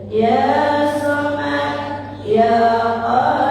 Ya Samad, Ya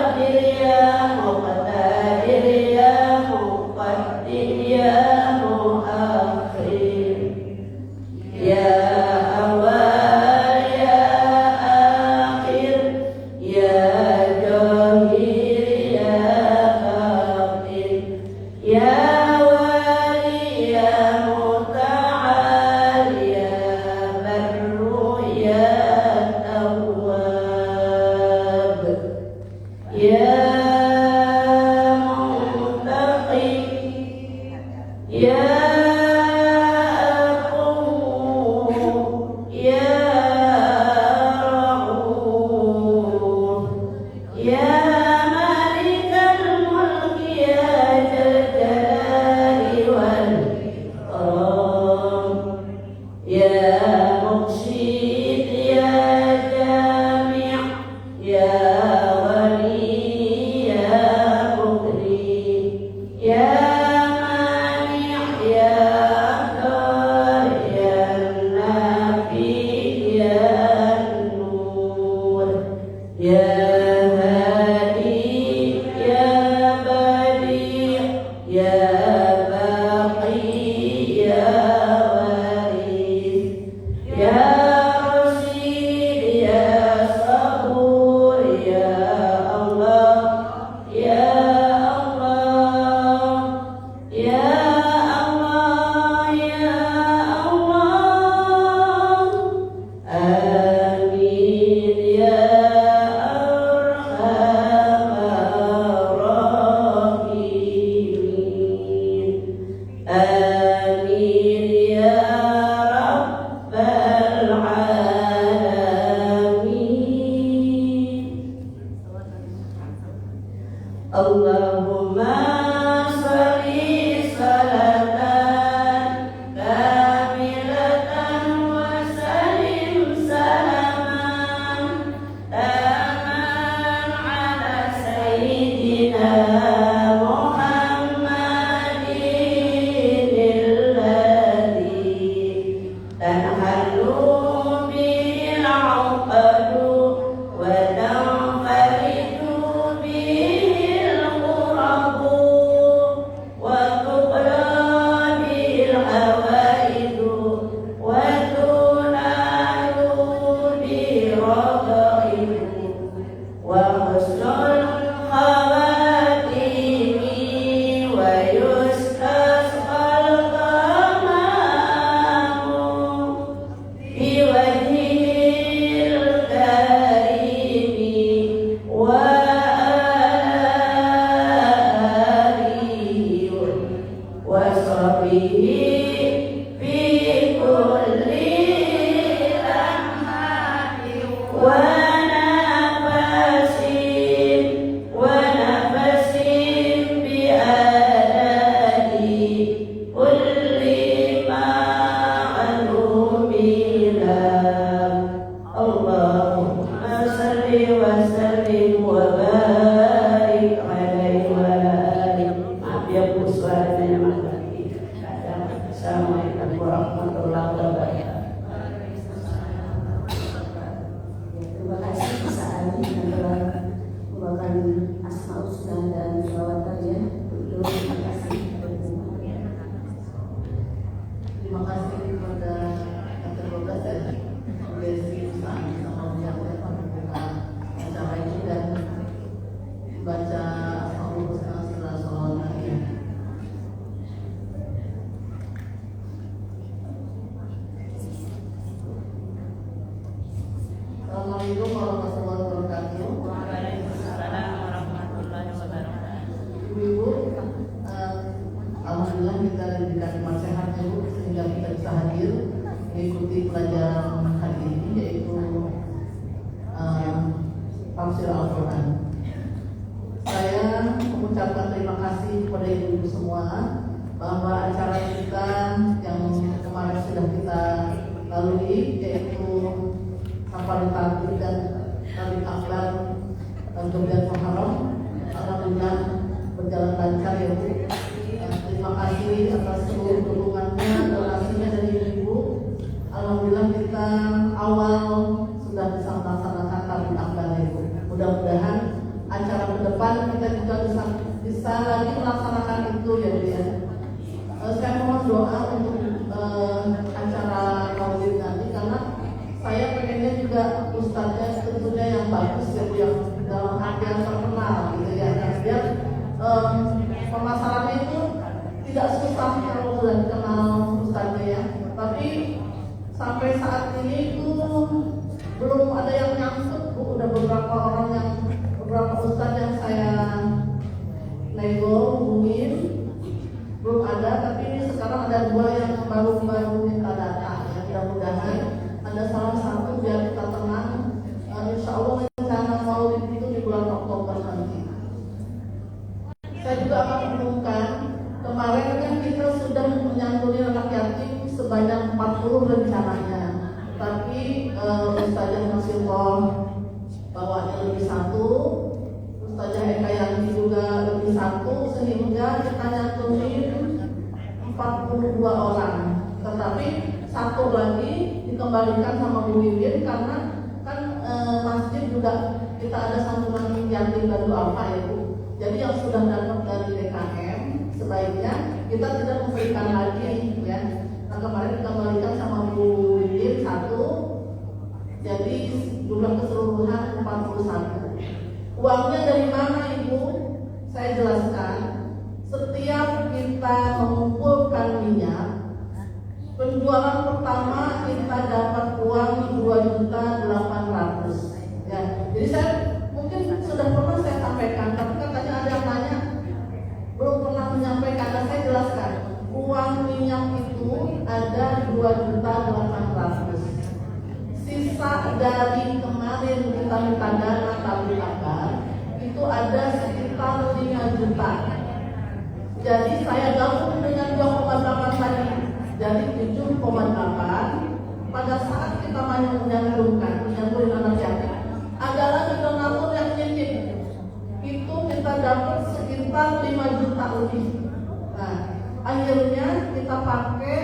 Beberapa ustadz yang Rego, Bungin belum ada, tapi sekarang ada dua yang baru minta data. Ya, mudah-mudahan ada salah satu biar kita tenang. Insya Allah rencana Maulid itu di bulan Oktober nanti. Saya juga akan umumkan, kemarin kan kita sudah menyantuni anak yatim sebanyak 40 rencananya, tapi Ustazah Nasirullah bawanya lebih satu, Ustazah Eka Yanti juga lebih satu, sehingga kita nyantunin 42 orang. Tetapi satu lagi dikembalikan sama Bu Wiwin karena kan masjid juga kita ada santunan yatim dan duafa ya Bu. Jadi yang sudah dapat dari DKM sebaiknya kita tidak memberikan lagi ya. Nah kemarin dikembalikan sama Bu Wiwin satu, jadi jumlah keseluruhan 41. Uangnya dari mana Ibu? Saya jelaskan. Setiap kita mengumpulkan minyak, penjualan pertama kita dapat uang 2.800.000. Ya, jadi saya mungkin sudah pernah saya sampaikan, tapi katanya ada yang nanya belum pernah menyampaikan. Dan saya jelaskan, uang minyak itu ada 2.800.000. Sisa dari kemarin kita minta dana tabung akbar itu ada sekitar 5 juta. Jadi saya gabung dengan 2,8 tadi, jadi 7,8. Pada saat kita menyantumkan anak yatim, ada lagi donatur yang nitip, itu kita dapat sekitar 5 juta lebih. Nah, akhirnya kita pakai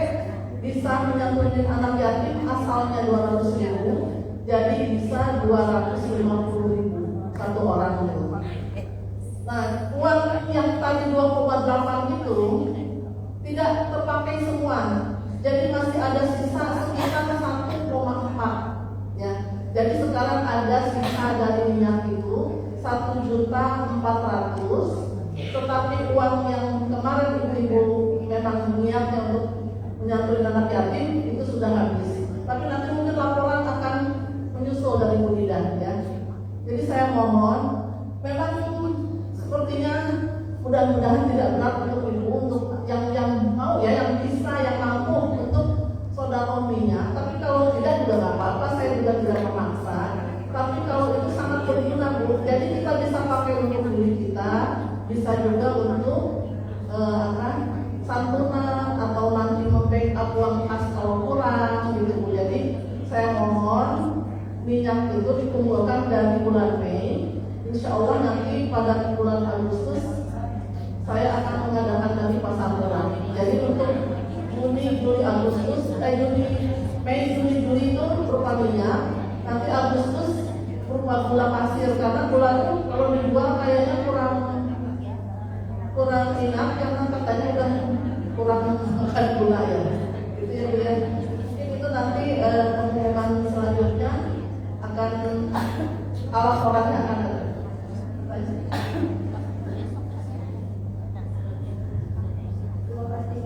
bisa menyantuni anak yatim asalnya 200.000, jadi bisa 250.000 satu orang itu. Nah, uang yang tadi 2,8 itu tidak terpakai semua, jadi masih ada sisa sekitar 1,4 ya. Jadi sekarang ada sisa dari minyak itu 1.400.000, tetapi uang yang kemarin ibu memang niatnya untuk menyantuni anak yatim itu sudah habis. Tapi nanti mungkin laporan akan menyusul dari Bu Didan ya. Jadi saya mohon, memang sepertinya mudah-mudahan tidak berat untuk ibu, untuk yang mau ya, yang bisa, yang mampu untuk saudara minyak. Tapi kalau tidak juga nggak apa-apa, saya juga tidak memaksa. Tapi kalau itu sangat berguna Bu, jadi kita bisa pakai untuk diri kita, bisa juga untuk santunan atau nanti membackup uang kas kalau kurang gitu Bu. Jadi saya mohon minyak itu dikumpulkan dari bulan Mei. Insya Allah nanti pada bulan Agustus saya akan mengadakan dari pasar murah. Jadi untuk Juni, Juli, Agustus, Mei, Juni, Juli itu berupa minyak. Nanti Agustus berupa gula pasir, karena gula itu kalau dijual kayaknya kurang enak karena katanya udah kurang makan gula ya. Gitu ya Bu ya. Itu nanti pengumuman selanjutnya akan laporannya akan ada. Terima kasih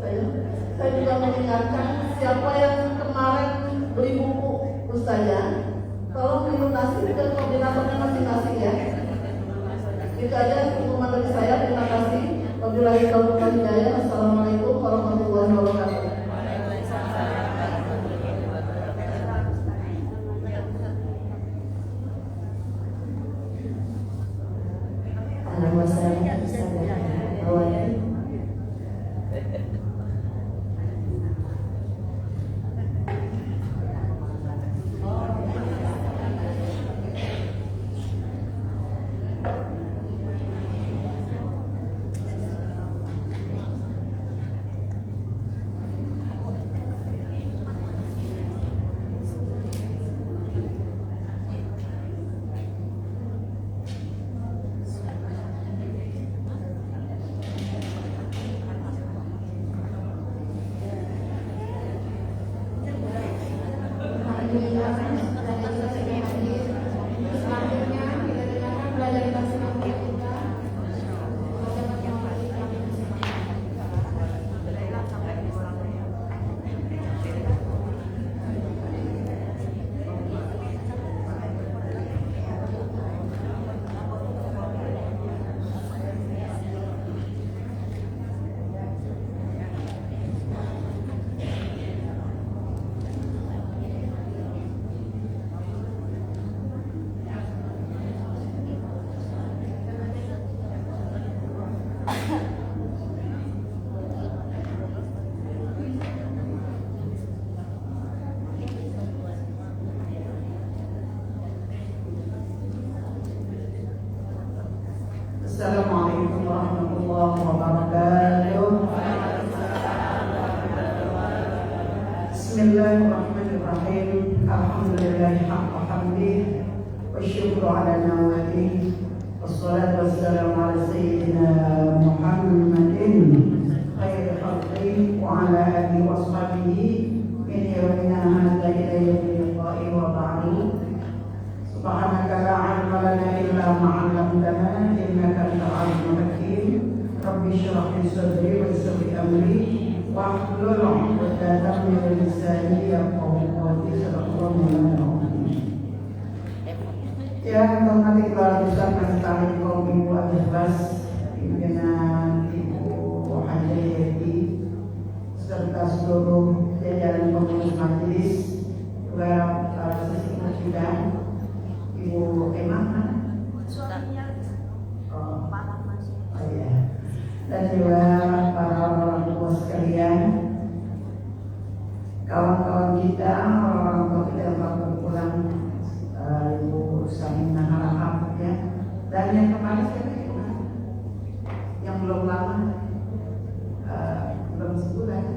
saya juga mengingatkan siapa yang kemarin beli buku Ustazah, tolong dilunasi ke koordinatornya masing-masing ya. Itu aja pengumuman dari saya. Terima kasih. Wabillahi taufiq wal hidayah. Assalamualaikum warahmatullahi wabarakatuh. Assalamualaikum warahmatullahi wabarakatuh. Bismillahirrahmanirrahim. Alhamdulillahi haqqa hamdih wa syukru ala nawatih. Wassalatu wassalamu ala sayyidina Muhammadin khairi khalqih wa ala alihi wa sahbihi min yawmina hadza ila yaumil liqa'i wa ba'du. Subhanaka la 'ilma lana illa ma 'allamtana innaka antal 'alimul hakim. Rabbi shrah li sadri wa yassir li amri wahlul 'uqdatam min lisani yafqahu qawli. Sallallahu alaihi wasallam. Yang hormati keluarga besar Masjid Taklim kaum ibu Al-Ikhlas, pimpinan Ibu Hajayati serta seluruh jajaran pengurus majelis, juga sesepuh kita Ibu Emang, dan juga para orang tua sekalian, kawan-kawan kita, orang-orang tua kita yang baru berpulang, Ibu Samina Harahap ya, dan yang kemarin siapa itu? Yang belum lama, belum sebulan,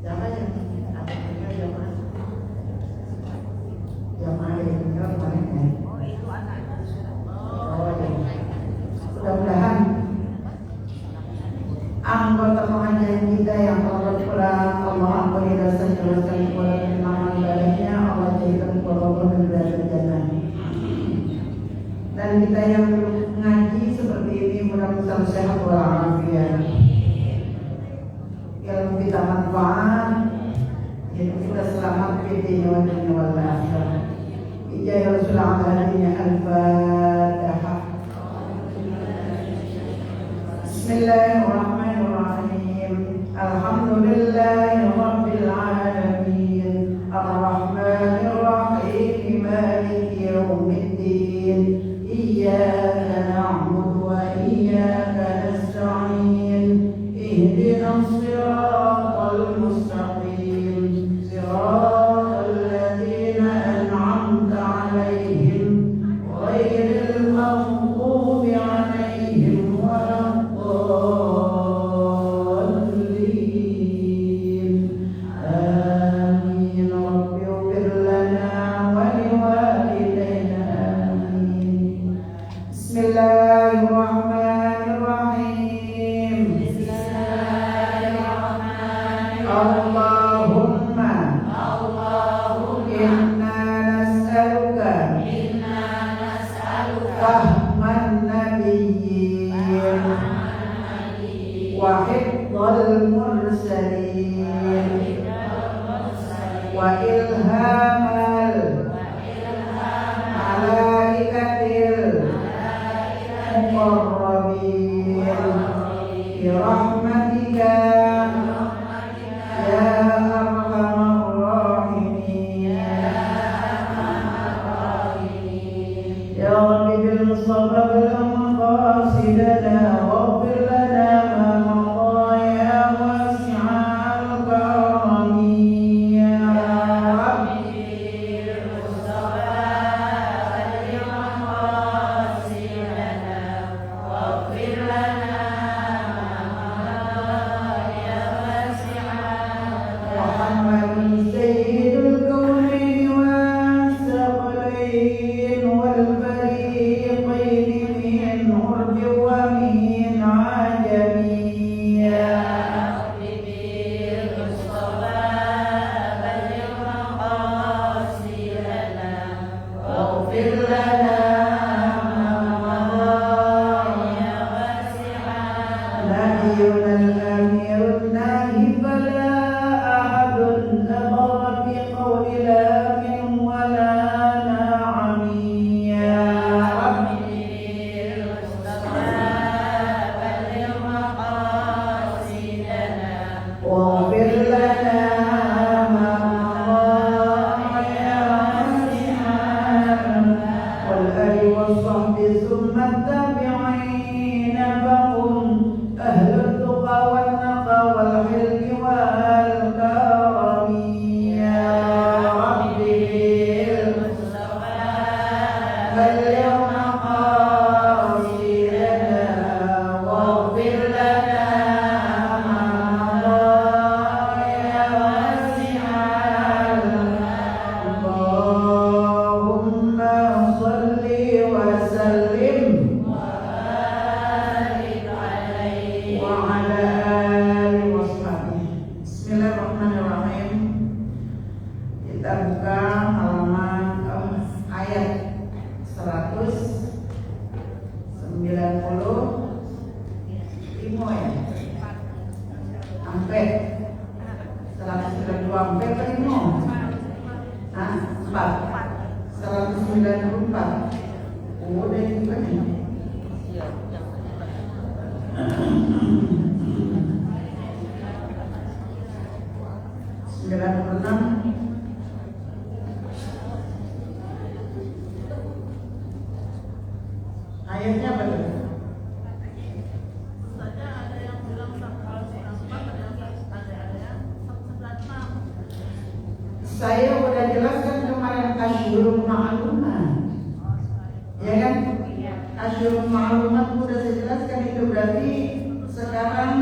siapa yang ada tinggal jamaah? Jamaah yang tinggal kemarin ya? Oh ya, mudah-mudahan anggota pengajian kita yang telah berpulang, Allah ampuni dosa dan amal ibadahnya, Allah jadikan qurratan min riyadil jannah. Dan kita yang ngaji seperti ini mudah-mudahan sehat walafiat, ilmu kita manfaat, hidup kita selamat di dunia dan dunia wal akhirah. Ijazah Rasulullah alaihi al-Fatihah. Bismillahirrahmanirrahim. Alhamdulillahi rabbil alamin. Ar-Rahmanir Rahim. Maliki yaumiddin. Iyyaka na'budu wa iyyaka nasta'in. Ihdinas siratal mustaqim. Siratal ladzina an'amta 'alaihim ghairil maghdubi 'alaihim والفريقين من عرب ومن saya udah jelaskan kemarin asyhurul ma'lumat, ya kan? Asyhurul ma'lumat udah saya jelaskan, itu berarti sekarang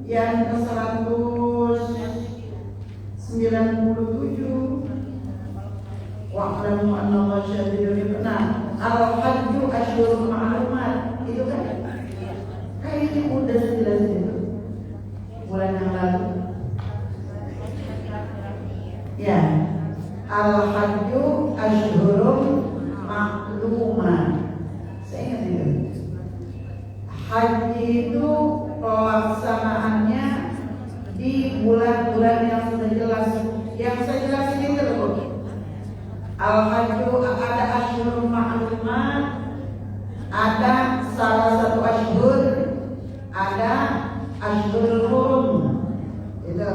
yang ke 197 wa'lamu anna Allah syahidul iqna al-hajju asyhurul ma'lumat, itu kan kayaknya udah saya jelasin itu bulan yang lalu ya. Al-hajju asyhurul ma'lumat, saya ingat itu. Haji itu pelaksanaannya di bulan-bulan yang sudah jelas, yang saya jelasin itu loh. Al-hajju ada asyhurul ma'lumat, ada salah satu asyhur, ada asyhurul hurum. Itu.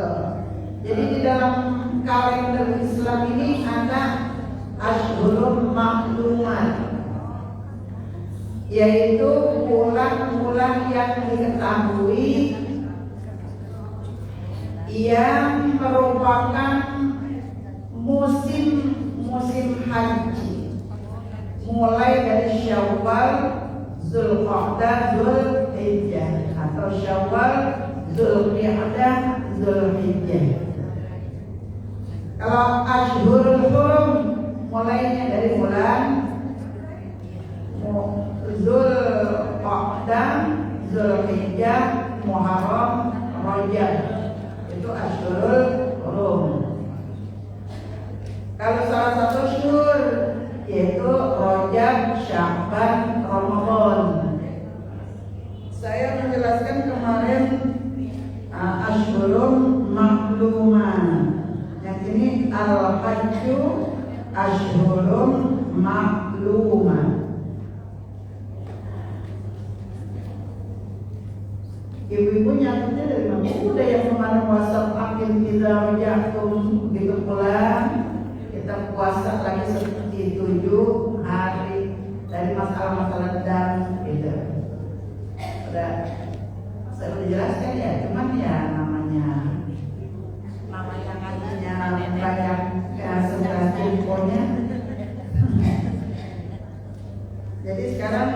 Jadi di dalam kalender Islam ini ada asyhurul ma'lumat, yaitu bulan-bulan yang diketahui yang merupakan musim haji, mulai dari Syawal, Zulqa'dah, Zulhijjah, atau Syawal, Zulqa'dah, Zulhijjah. Kalau asyhurul hurum mulainya dari bulan Zulqa'dah, Zulhijjah, Muharram, Rajab, itu asyhurul hurum. Kalau salah satu syhur yaitu Rajab, Sya'ban, Ramadan. Saya menjelaskan kemarin asyhurul ma'lumat. Yang ini al-hajju asyhurul ma'lumat. Ibu-ibu nyatetnya dari mana? Udah yang kemarin WhatsApp akhir kita jatuh gitu pulang. Kita puasa lagi seperti 7 hari dari masalah-masalah dan gitu. Udah saya udah jelaskan ya, cuman ya namanya ngajinya banyak sebelah infonya. Jadi sekarang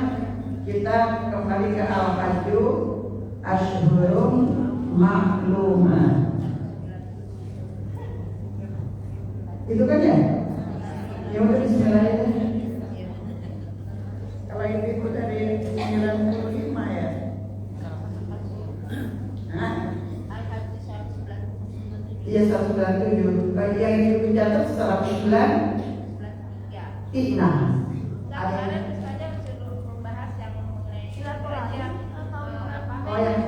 kita kembali ke al-hajju asyhurum ma'lumat. Itu kan ya? Ya udah bismillah ya. Kalau ibu dari 95 ya? Hah? Iya 197. Bagi yang ibu catat 109 Tina.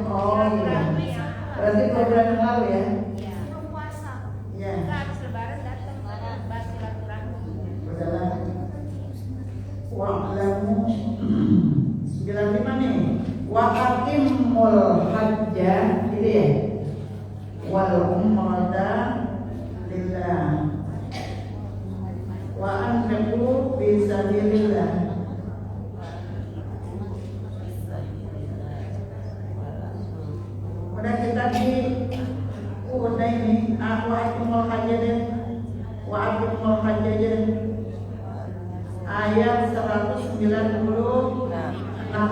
Oh iya. Berarti program yang lalu ya? Iya. Wa'lamu 95 nih. Wa atimmul hajja gitu ya. Wal umrata lillah. Wa anfiqu fi sabilillah. Udah kita di udah ini wa atimul hajja deh. Wa atimul hajja deh. Ayat 196 ayat 6.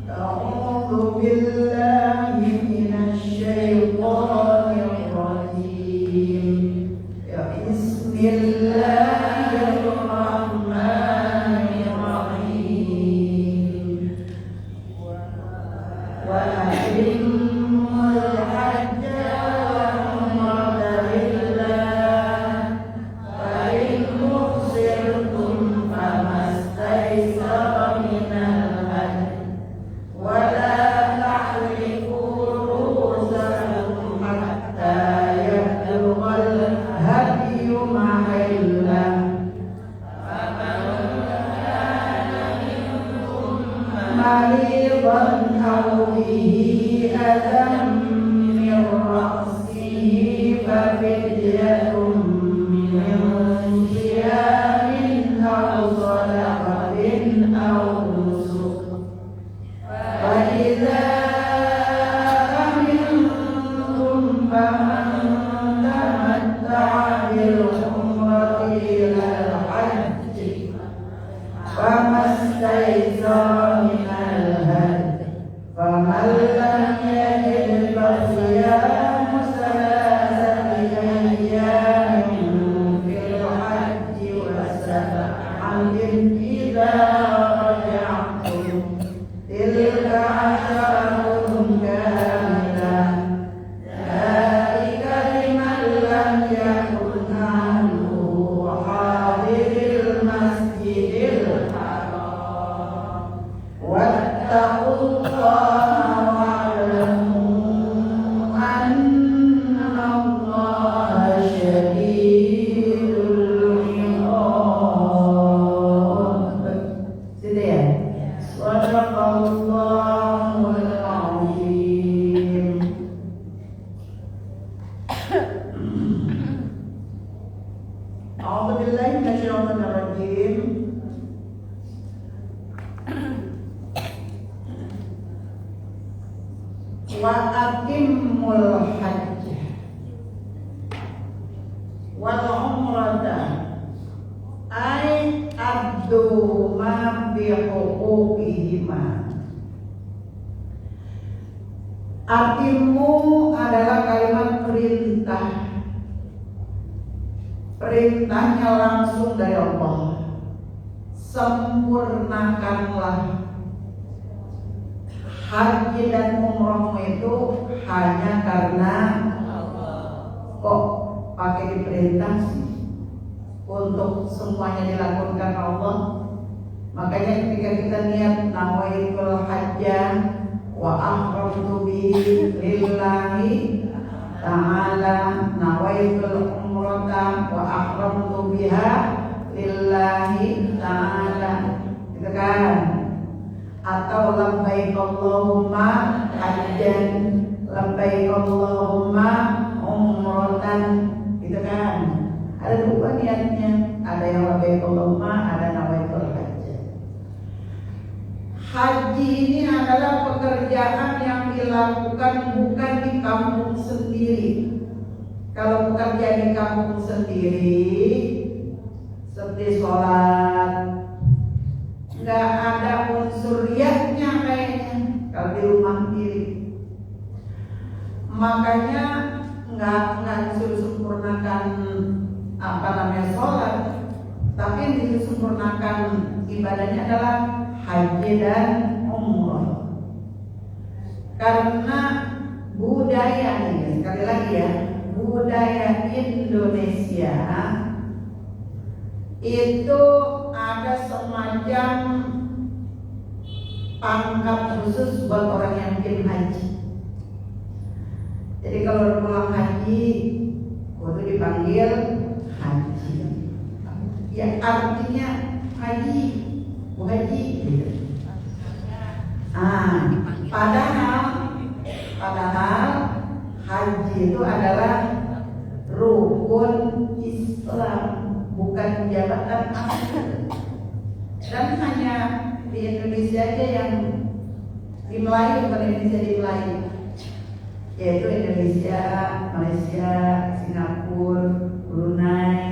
A'udzu billahi minasy syaithanir rajim. Ya bismillahirrahmanirrahim. Wa atimmul hajja wal umrata lillah. Fa in uhsirtum famastaysara minal hadi. Wa la tahliqu ru'usakum hatta yablughal hadyu mahillah. Maridan aw bihi adam min ra'sihi fa fidyatun min siyamin aw sadaqatin aw faman tamatta'a bil umrati ilal hajji famastaysara minal hadi faman lam yajid fasiyamu salasati ayyamin fil hajji wa sab'atin idza raja'tum tilka 'asharatun kamilah dzalika liman lam yakun ahluhu hadiril masjidil haram wattaqullaha wa'lamu annallaha syadidul 'iqab. Sudah ya? Sadaqallahul azim. A'udzu billahi minasyaitonir rajim. Wa atimmul hajj wal umrata ay abdu ma bi huquqihima. Atimmu adalah kalimat perintah. Perintahnya langsung dari Allah. Sempurnakanlah haji dan umrohmu itu hanya karena kok pakai diperintah sih untuk semuanya dilakukan Allah. Makanya ketika kita niat nawaitul hajja wa ahramtu bihi lillahi ta'ala, nawaitul umrata wa ahramtu biha lillahi ta'ala, gitu kan? Atau labbaik Allahumma hajjan, labbaik Allahumma umratan, gitu kan? Ada dua niatnya, ada yang labbaik Allahumma, ada nawaitul hajj. Haji ini adalah pekerjaan yang dilakukan bukan di kampung sendiri. Kalau bekerja di kampung sendiri, seperti sholat, nggak ada unsur riyahnya kayaknya kalau di rumah sendiri. Makanya nggak disempurnakan apa namanya sholat, tapi yang disempurnakan ibadahnya adalah haji dan umroh. Karena budaya ini, sekali lagi ya, budaya Indonesia itu ada semacam pangkat khusus buat orang yang bikin haji. Jadi kalau pulang haji, waktu dipanggil haji, ya artinya haji, bu haji. Padahal haji itu adalah rukun Islam, bukan jabatan akhir. Dan hanya di Indonesia aja yang di Melayu, bukan Indonesia di Melayu, yaitu Indonesia, Malaysia, Singapura, Brunei,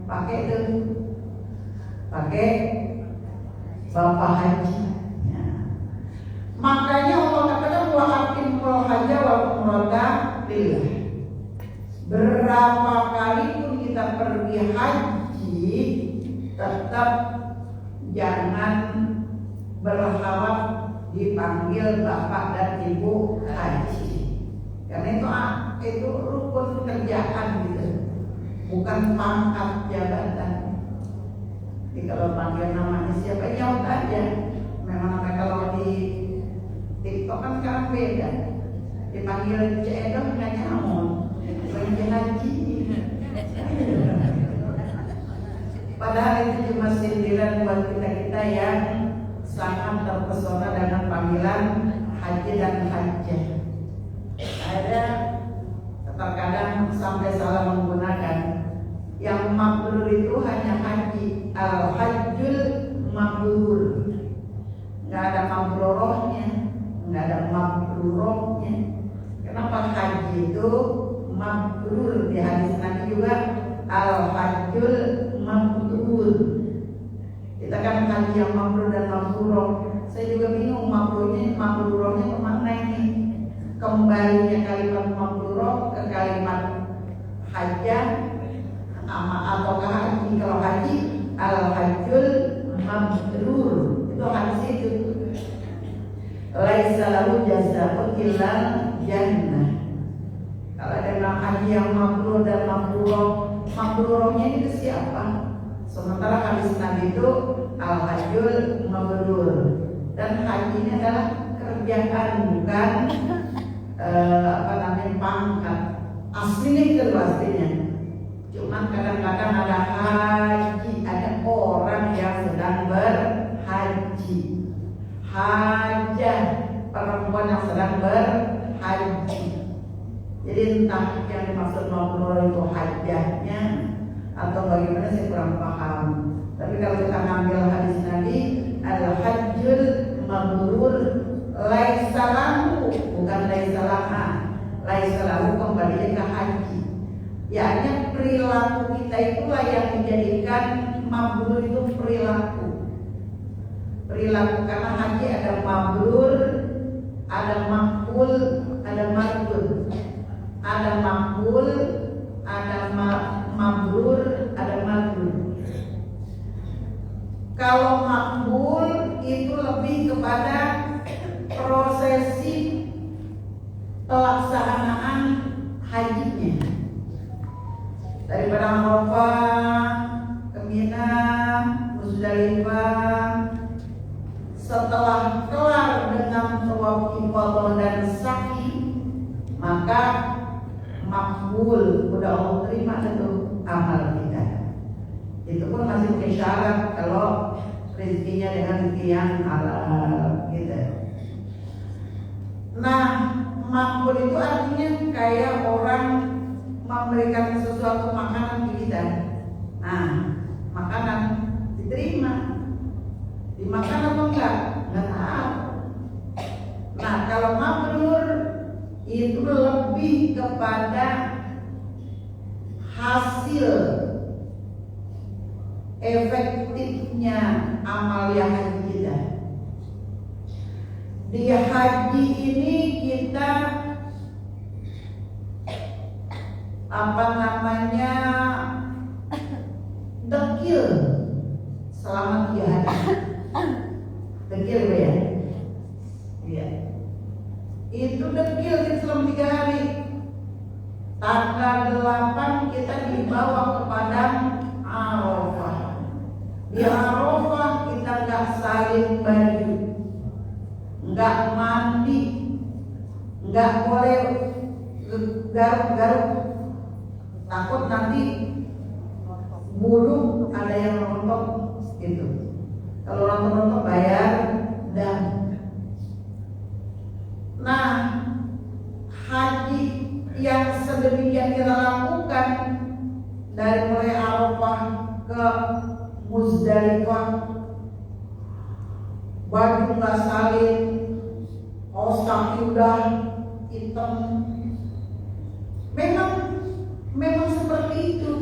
pakai itu, pakai bapak haji. Ya. Makanya Allah katakan wa aqimul hajja wal umrata lillah. Berapa kali pun kita pergi haji, tetap jangan berharap dipanggil bapak dan ibu haji. Karena itu rukun kerjaan gitu, bukan pangkat jabatan. Jadi kalau panggil namanya siapa, nyaut aja. Memang kalau di TikTok kan sekarang beda, dipanggil Cedok nggak nyamun, dipanggil haji. Padahal itu cuma sindiran buat kita yang sangat terpesona dengan panggilan haji dan hajjah. Ada terkadang sampai salah menggunakan. Yang mabrur itu hanya haji, al-hajjul mabrur. Nggak ada mabrorohnya, nggak ada mabrurohnya. Kenapa haji itu mabrur. Di hadis Nabi juga al-hajjul mabrur. Kita kan haji yang mabrur dan mabrur. Saya juga bingung mabrurnya kemana ini? Kembalinya kalimat mabrur ke kalimat hajjah ataukah haji? Kalau haji al-hajjul mabrur itu hadis itu. Laisa lahu jazaa'un illa jannah. Kalau ada bilang haji yang mabrur dan mabrurnya ini ke siapa? Sementara hadis Nabi itu al-hajjul mabrur, dan haji ini adalah kerjaan, bukan pangkat. Aslinya itu pastinya. Cuman kadang-kadang ada haji, ada orang yang sedang berhaji. Hajah, perempuan yang sedang berhaji. Jadi entah yang dimaksud mabrur itu hajahnya atau bagaimana, saya kurang paham. Tapi kalau kita ngambil hadis Nabi, al-hajjul mabrur laisa lahu, bukan laisa laha. Laisa lahu kembali ke haji. Yakni perilaku kita itulah yang menjadikan mabrur itu perilaku. Karena haji ada mabrur, ada makbul, ada mardud. Ada makbul, ada mabrur, ada mardud. Kalau makbul itu lebih kepada prosesi pelaksanaan hajinya. Daripada Arafah ke Mina, Muzdalifah, setelah kelar dengan tawaf ifadah dan sa'i, maka makbul, udah Allah terima itu amal kita. Itu pun masih pakai syarat kalau rezekinya dengan rezeki yang halal gitu. Nah, makbul itu artinya kayak orang memberikan sesuatu makanan ke kita. Nah, makanan diterima, dimakan atau enggak? Enggak tahu. Nah, kalau mabrur itu lebih kepada hasil efektifnya amal yang haji kita. Di haji ini kita dekil selama 3 hari. Dekil ya? Iya. Itu dekil selama 3 hari. Tanggal 8 kita dibawa ke padang Arafah. Di Arafah kita nggak salin baju, nggak mandi, nggak boleh garuk-garuk, takut nanti bulu ada yang rontok gitu. Kalau rontok bayar dan. Nah, haji yang sedemikian kita lakukan dari mulai Arafah ke Muzdalifah, baju nggak salin, kaos kaki udah hitam. Memang seperti itu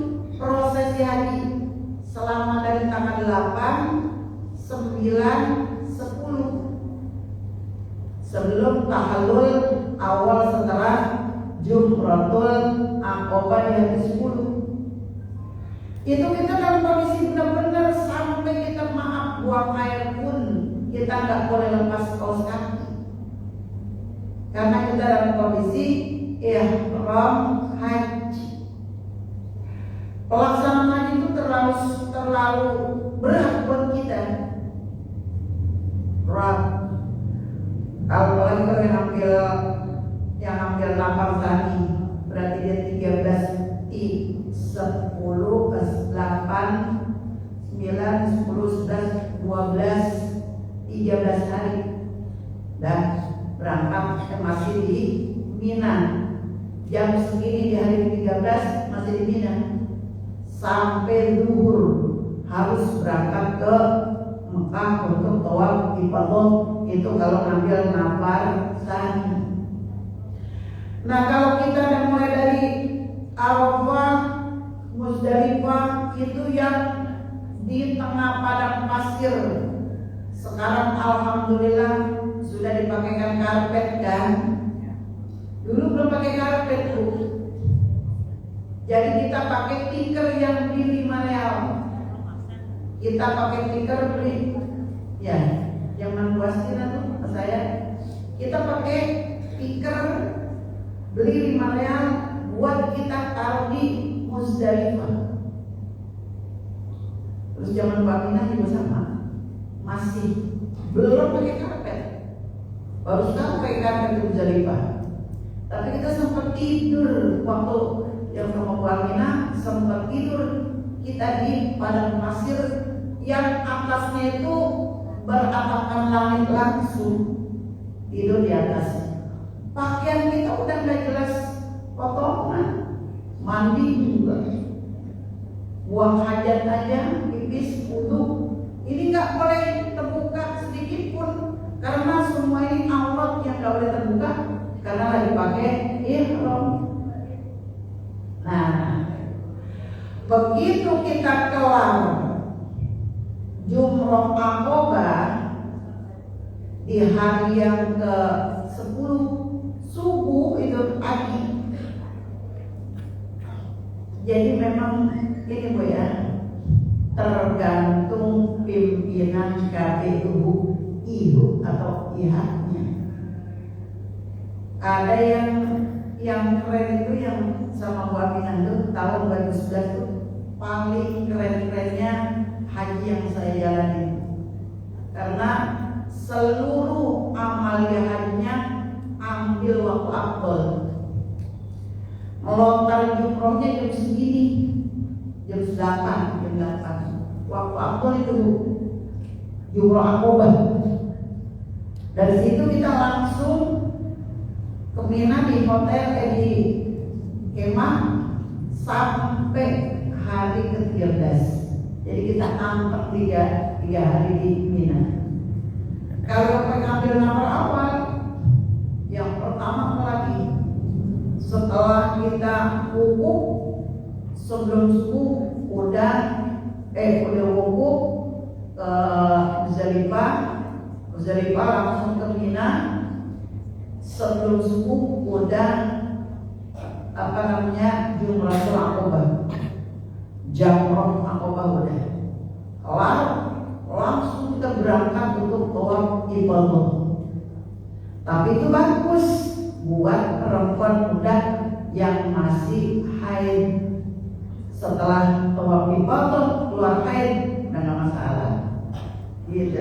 prosesi haji selama dari tanggal 8, 9, 10 sebelum tahallul awal setelah Jumratul Aqabah di hari 10. Itu kita dalam kondisi benar-benar sampai kita maaf buang air pun kita nggak boleh lepas kaos kaki, karena kita dalam kondisi ihram haji. Pelaksanaan haji itu terlalu berat buat kita. Berat. Kalau yang ambil 8 tadi berarti dia 13 I 10 8 9 10 11 12 13 hari dan berangkat masih di Mina. Jam segini di hari 13 masih di Mina. Sampai zuhur harus berangkat ke Mekah untuk tawaf ifadah. Itu kalau ngambil nafar sani. Nah, kalau kita mulai dari itu yang di tengah padang pasir. Sekarang alhamdulillah sudah dipakaikan karpet kan. Dulu belum pakai karpet Bu. Jadi kita pakai tikar yang di 5 real. Kita pakai tikar beli, ya, yang membuasnya tuh saya. Kita pakai tikar beli 5 real buat kita taruh di Muzdalifah. Terus zaman Mbak Mina juga sama, masih belum pakai karpet, baru sekarang pakai karpet di Muzdalifah. Tapi kita sempat tidur waktu yang sama Mbak Mina, sempat tidur kita di padang pasir yang atasnya itu beratapkan langit langsung, tidur di atas. Pakaian kita udah nggak jelas potongan, mandi juga, buang hajat aja, pipis, wudu, ini nggak boleh terbuka sedikit pun, karena semua ini aurat yang nggak boleh terbuka karena lagi pakai ihram. Nah, begitu kita kelar Jumroh Aqobah di hari yang ke-10 subuh itu pagi. Jadi memang ini Bu ya, tergantung pimpinan KPU IHU atau IHA-nya. Ada yang keren itu yang sama Bu Aminah itu tahun 2011 itu paling keren-kerennya haji yang saya jalani, karena seluruh amalia hajinya ambil waktu afdol. Melontar jumrohnya jam segini, jam 8. Waktu afdol itu jumroh Aqobah. Dari situ kita langsung ke Mina di hotel di kemah sampai hari ke-13. Jadi kita nampak 3 hari di Mina. Kalau pengambil nomor awal, yang pertama lagi setelah kita wukuf sebelum subuh udah wukuf ke Muzdalifah langsung ke Mina. Sebelum subuh udah Jumratul Aqobah, Jamrah Aqobah udah kelar, langsung kita berangkat untuk tawaf ifadah. Tapi itu bagus buat perempuan muda yang masih haid. Setelah tawaf ifadah keluar haid, nggak masalah. Gitu.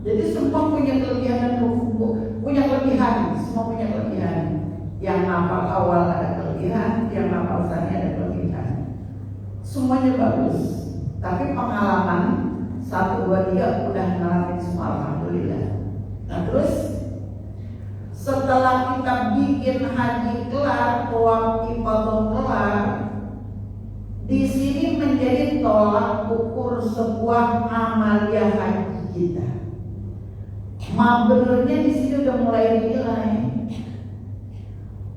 Jadi semua punya kelebihan, semua punya kelebihan. Yang nafal awal ada kelebihan, yang nafal sani ada kelebihan. Semuanya bagus. Tapi pengalaman 1, 2, 3 udah ngalamin semua, alhamdulillah. Nah terus setelah kita bikin haji kelar, tawaf ifadah kelar, di sini menjadi tolak ukur sebuah amalia haji kita. Mabrurnya di sini udah mulai dinilai.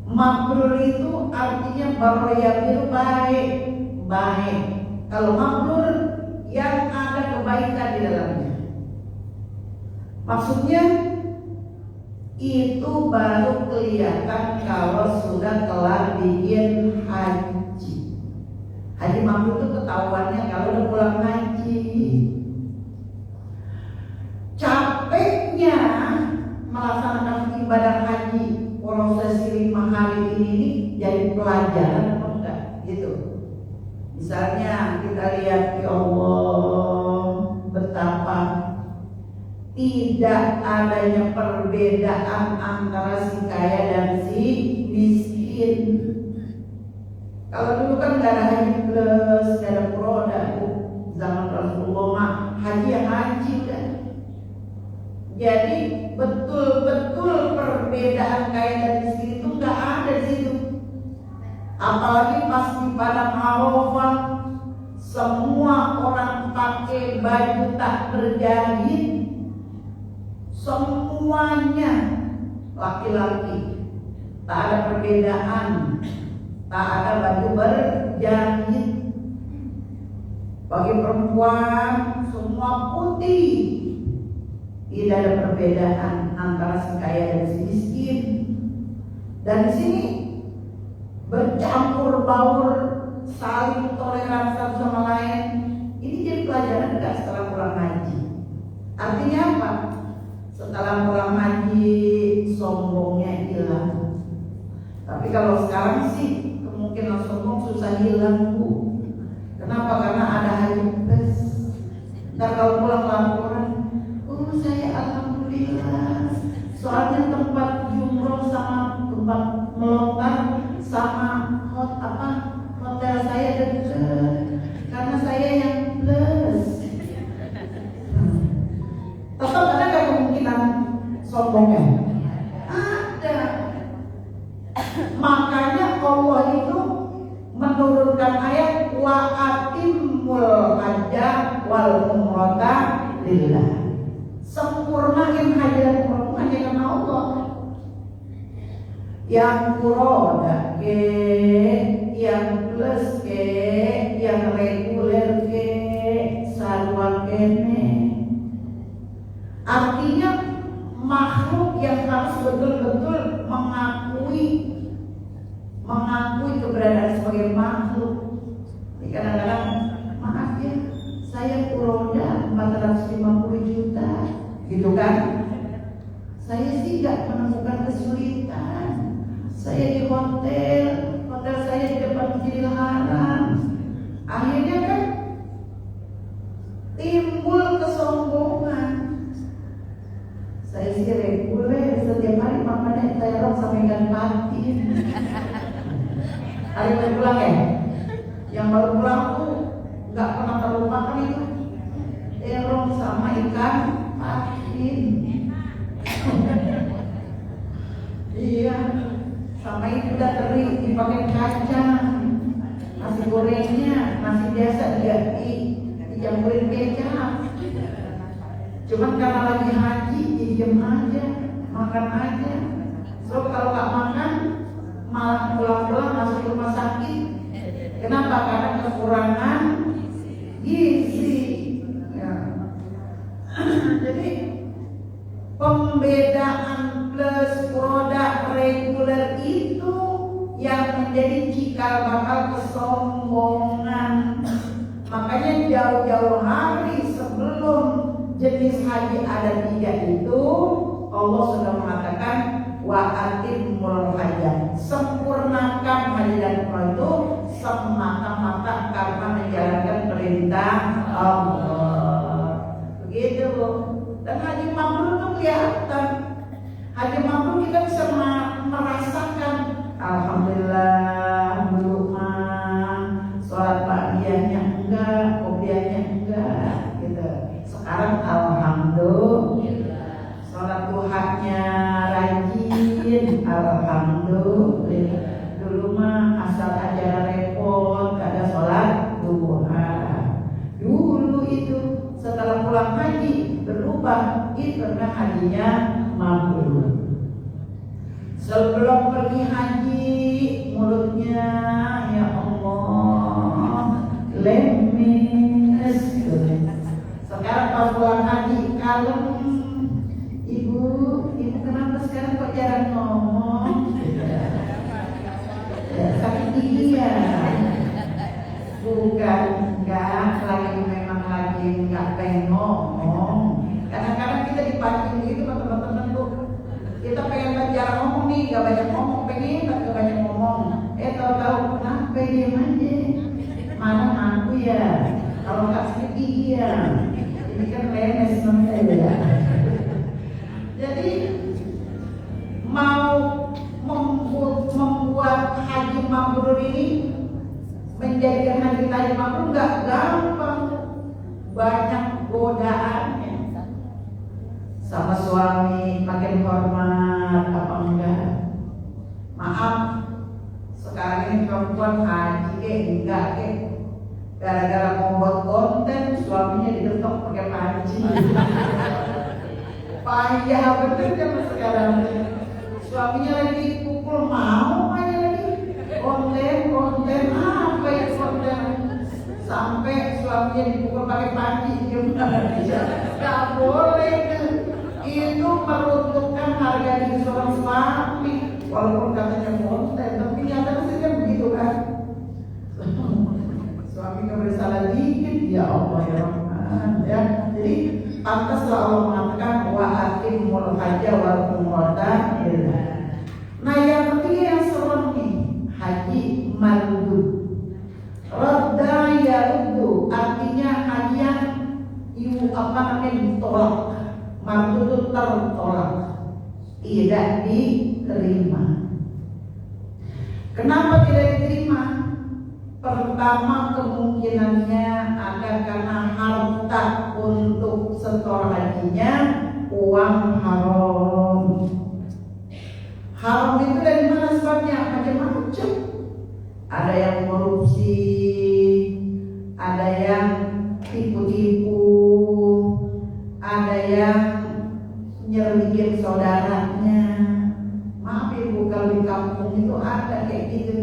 Mabrur itu artinya baroyabir baik. Kalau mabrur yang ada kebaikan di dalamnya. Maksudnya itu baru kelihatan kalau sudah kelar bikin haji. Haji mabrur itu ketahuannya kalau udah pulang haji. Capeknya melaksanakan ibadah haji prosesi 5 hari ini jadi pelajaran apa enggak gitu. Misalnya kita lihat, ya Allah, betapa tidak adanya perbedaan antara si kaya dan si miskin. Kalau dulu kan nggak ada haji plus, nggak ada produk. Zaman Rasulullah mah haji yang haji udah. Jadi betul-betul perbedaan kaya dan miskin itu nggak ada di situ. Apalagi pas di padang Arafah, semua orang pakai baju tak berjahit, semuanya laki-laki, tak ada perbedaan, tak ada baju berjahit. Bagi perempuan semua putih. Tidak ada perbedaan antara si kaya dan si miskin. Dan di sini bercampur baur, saling toleran satu sama lain. Ini jadi pelajaran juga setelah pulang haji. Artinya apa? Setelah pulang haji sombongnya hilang. Tapi kalau sekarang sih kemungkinan sombong susah hilang, Bu. Kenapa? Karena ada haji plus. Ntar kalau pulang laporan, saya alhamdulillah. Soalnya tempat jumroh sama tempat melontar sama hotel saya dekat. Karena saya yang plus. Tetap ada nggak kemungkinan sombongnya? Ada. Makanya Allah itu menurunkan ayat wa atimul hajja wal umrata lillah. Sempurnain haji dan umrah hanya karena Allah. Yang kuroda ke, yang plus ke, yang reguler ke, sarwa kene. Artinya makhluk yang harus betul-betul mengakui keberadaan sebagai makhluk. Jadi kadang-kadang maaf ya, saya kuroda 450 juta, gitu kan? Saya sih gak menemukan kesulitan. Saya di hotel saya di depan Masjidil Haram. Akhirnya kan timbul kesombongan. Saya sih reguler, setiap hari makannya terong sampai ikan patin. Hari baru pulang ya? Yang baru pulang tuh nggak pernah terlupakan itu terong sama ikan patin. Iya, sama itu udah teri dipakai kacang. Nasi gorengnya, nasi biasa dia dijampurin kecap. Cuman karena lagi haji, diem aja, makan aja. So kalau nggak makan, malah pulang-pulang masuk rumah sakit. Kenapa? Karena kekurangan gizi. Ya. Jadi pembedaan plus produk reguler itu yang menjadi cikal bakal kesombongan. Makanya jauh-jauh hari sebelum jenis haji ada 3 itu, Allah sudah mengatakan wa atimul hajj, sempurnakan haji dan umrah itu semata-mata karena menjalankan perintah Allah. Begitu, Bu. Dan haji mabrur itu kelihatan. Haji mabrur kita bisa merasakan, alhamdulillah dulu mah sholat ba'diyahnya enggak, qobliyahnya enggak, gitu. Sekarang alhamdulillah, sholat duhanya rajin, alhamdulillah. Dulu mah asal aja repot, gak ada sholat duha. Dulu itu setelah pulang haji berubah, itu karena hajinya mabrur. Sebelum pergi haji mulutnya ya Allah lemes. Sekarang pas pulang haji kalem. Ibu kenapa sekarang kok jarang ngomong? Ya, sakit gigi ya? Bukan, enggak, memang lagi enggak pengen ngomong. Kadang-kadang kita dipancing gitu teman-teman tuh. Kita pengen jarang ngomong nih, gak banyak ngomong, pengen tapi gak banyak ngomong. Tahu-tahu kenapa diam aja? Mana aku ya? Kalau nggak sakit gigi ya? Ini kan lemes namanya ya. Jadi mau membuat haji mabrur ini, menjadikan haji mabrur nggak gampang, banyak godaannya. Sama suami makin hormat apa enggak? Maaf, sekarang ini perempuan haji enggak gara-gara mau buat konten suaminya digetok pakai panci. Payah bener zaman sekarang. Suaminya lagi pukul mau aja lagi konten apa ya konten, sampai suami suaminya dipukul pakai panci gimana bisa? Gak boleh. Itu meruntuhkan harga diri seorang suami. Walaupun katanya konten, tapi nyatanya kan begitu kan. Suami gak boleh salah dikit, ya Allah ya Rahman ya. Jadi pantaslah Allah mengatakan wa atimul hajja wal umrata. Nah yang ketiga yang serem nih, haji mardud. Radda yaruddu, artinya haji yang ditolak. Mardud itu tertolak, tidak diterima. Kenapa tidak diterima? Pertama kemungkinannya ada karena harta untuk setor hajinya uang haram. Haram itu dari mana sebabnya? Macam-macam. Ada yang korupsi, ada yang tipu-tipu, ada yang nyelidikin saudaranya. Maaf ibu, kalau di kampung itu ada kayak gitu.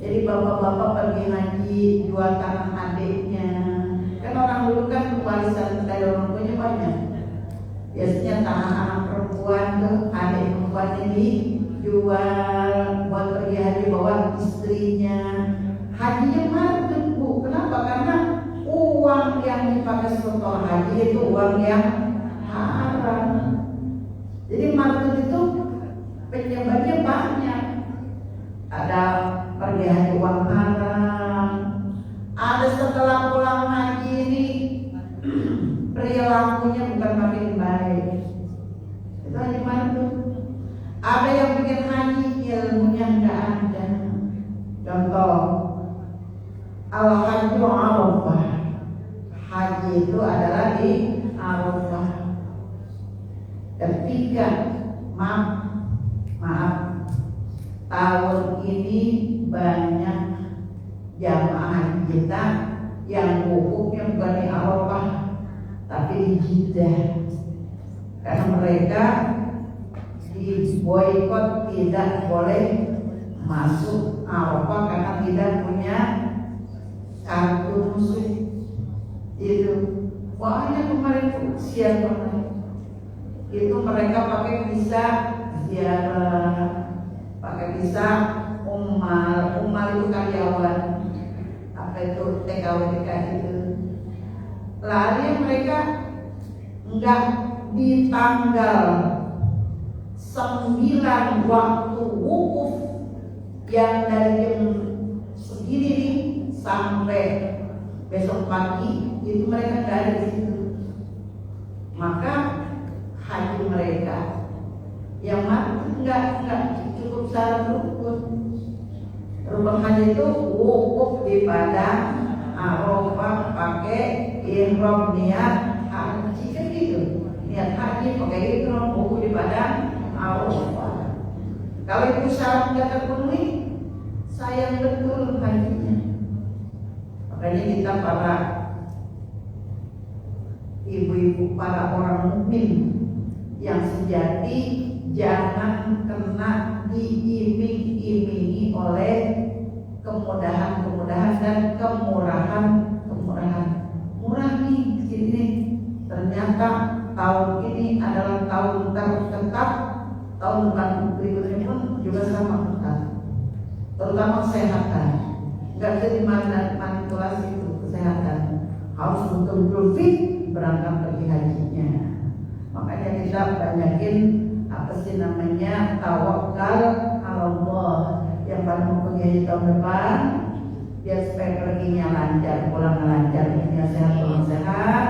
Jadi bapak-bapak pergi haji jual tanah adiknya. Kan orang dulu kan warisan dari orang tuanya banyak. Biasanya tanah anak perempuan tuh adik perempuannya dijual buat pergi haji bawa istrinya. Hajinya mardud bu. Kenapa? Karena uang yang dipakai setor haji itu uang yang haram. Jadi mardud itu penyebabnya banyak. Ada pergi haji uang haram. Ada setelah pulang haji ini perilakunya bukan makin baik. Itu haji mardud. Ada yang bikin haji ilmunya nggak ada. Contoh, al-hajju Arafah. Haji itu adalah di Arafah. Ketika maaf, tahun ini banyak jamaah haji kita yang wukufnya bukan di Arafah tapi di Jeddah, karena mereka diboikot tidak boleh masuk Arafah karena tidak punya kartu musuh. Itu banyak kemarin siapa itu mereka pakai visa ziarah, pakai visa umal itu karyawan, apa itu TKW itu. Lalu mereka enggak di tanggal 9 waktu wukuf yang dari jam segini nih sampai besok pagi itu mereka enggak ada di situ. Maka haji mereka yang enggak cukup syarat rukun. Rukun haji itu wukuf di padang Arafah pakai ihram niat haji kan gitu. Niat haji pakai ihram wukuf di padang Arafah. Kalau itu syarat tidak terpenuhi, sayang betul hajinya. Makanya kita para ibu-ibu, para orang mukmin yang sejati jangan kena diiming-imingi oleh kemudahan-kemudahan dan kemurahan. Murah nih segini, ternyata tahun ini adalah tahun terketat, tahun berikutnya pun juga sama ketat, terutama kesehatan. Nggak bisa dimanipulasi itu kesehatan, harus betul-betul fit berangkat pergi hajinya. Makanya kita banyakin tawakal Allah. Yang pada mau pergi haji tahun depan, biar supaya perginya lancar, pulang lancar, punya sehat,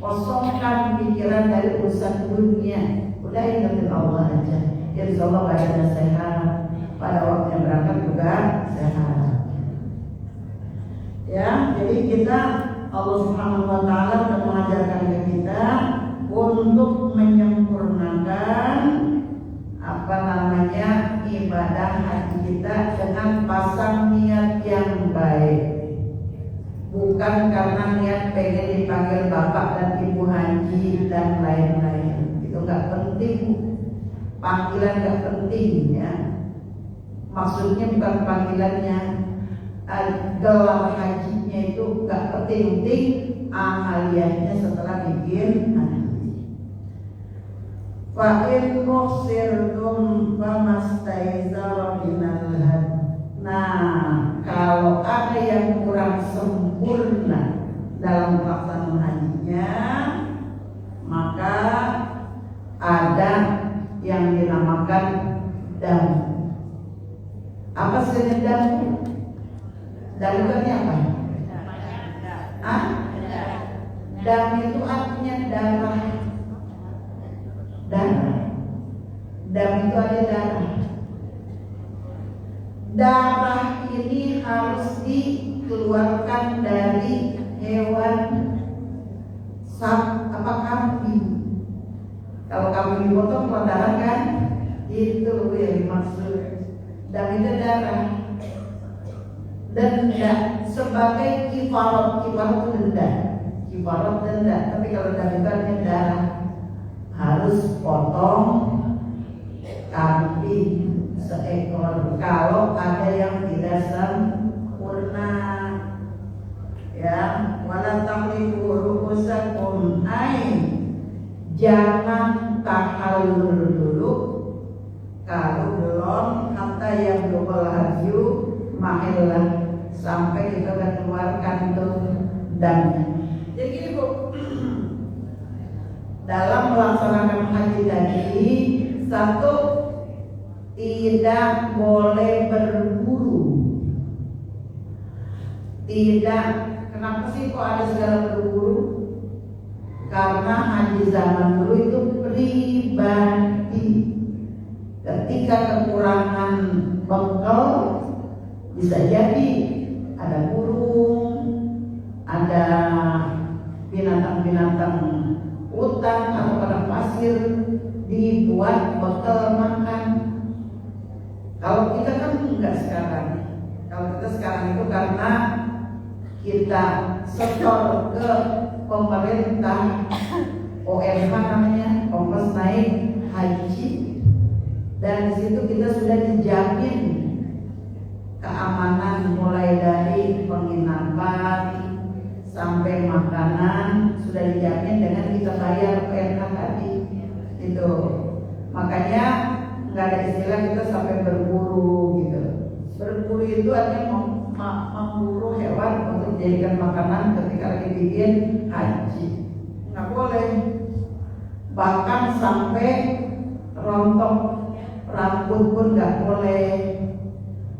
kosongkan pikiran dari urusan dunia. Udah ingetin Allah aja. Ya insyaallah badannya sehat, pada waktunya berangkat juga sehat. Ya, jadi kita Allah Subhanahu wa taala sudah mengajarkan ke kita untuk menyempurnakan ibadah haji kita dengan pasang niat yang baik. Bukan karena niat pengen dipanggil bapak dan ibu haji dan lain-lain. Itu nggak penting. Panggilan nggak penting ya. Maksudnya bukan panggilannya, gelar hajinya itu nggak penting amaliyahnya setelah bikin haji. Fa in mukhsirtum famastaizara minal hadi. Nah, kalau ada yang kurang sempurna dalam pelaksanaan hajinya, maka ada yang dinamakan dam. Apa sih dam? Dam itu apa? Dam itu artinya darah. Darah. Dam itu ada darah. Darah ini harus dikeluarkan dari hewan kambing. Kalau kambing dipotong keluar darah kan? Itu yang dimaksud. Dam itu darah. Denda sebagai kifarat itu denda. Kifarat denda. Tapi kalau dam itu artinya darah, harus potong kambing seekor kalau ada yang tidak sempurna. Ya, wala taqlibu ru'usakum jangan tahallul dulu kalau belum hatta yang double haju mahillah sampai kita akan keluarkan itu dan. Jadi gini Bu, dalam melaksanakan haji tadi, satu, tidak boleh berburu. Tidak. Kenapa sih kok ada segala berburu? Karena haji zaman dulu itu pribadi. Ketika kekurangan bekal, bisa jadi ada burung, ada binatang-binatang hutan atau padang pasir, dibuat bekal makan. Kalau kita kan enggak sekarang. Kalau kita sekarang itu karena kita setor ke pemerintah OMH namanya, ongkos naik haji, dan di situ kita sudah dijamin keamanan mulai dari penginapan sampai makanan sudah dijamin dengan kita bayar PNK tadi. Itu makanya nggak ada istilah kita sampai berburu gitu. Berburu itu artinya memburu hewan untuk dijadikan makanan ketika lagi bikin haji. Nggak boleh. Bahkan sampai rontok rambut pun nggak boleh.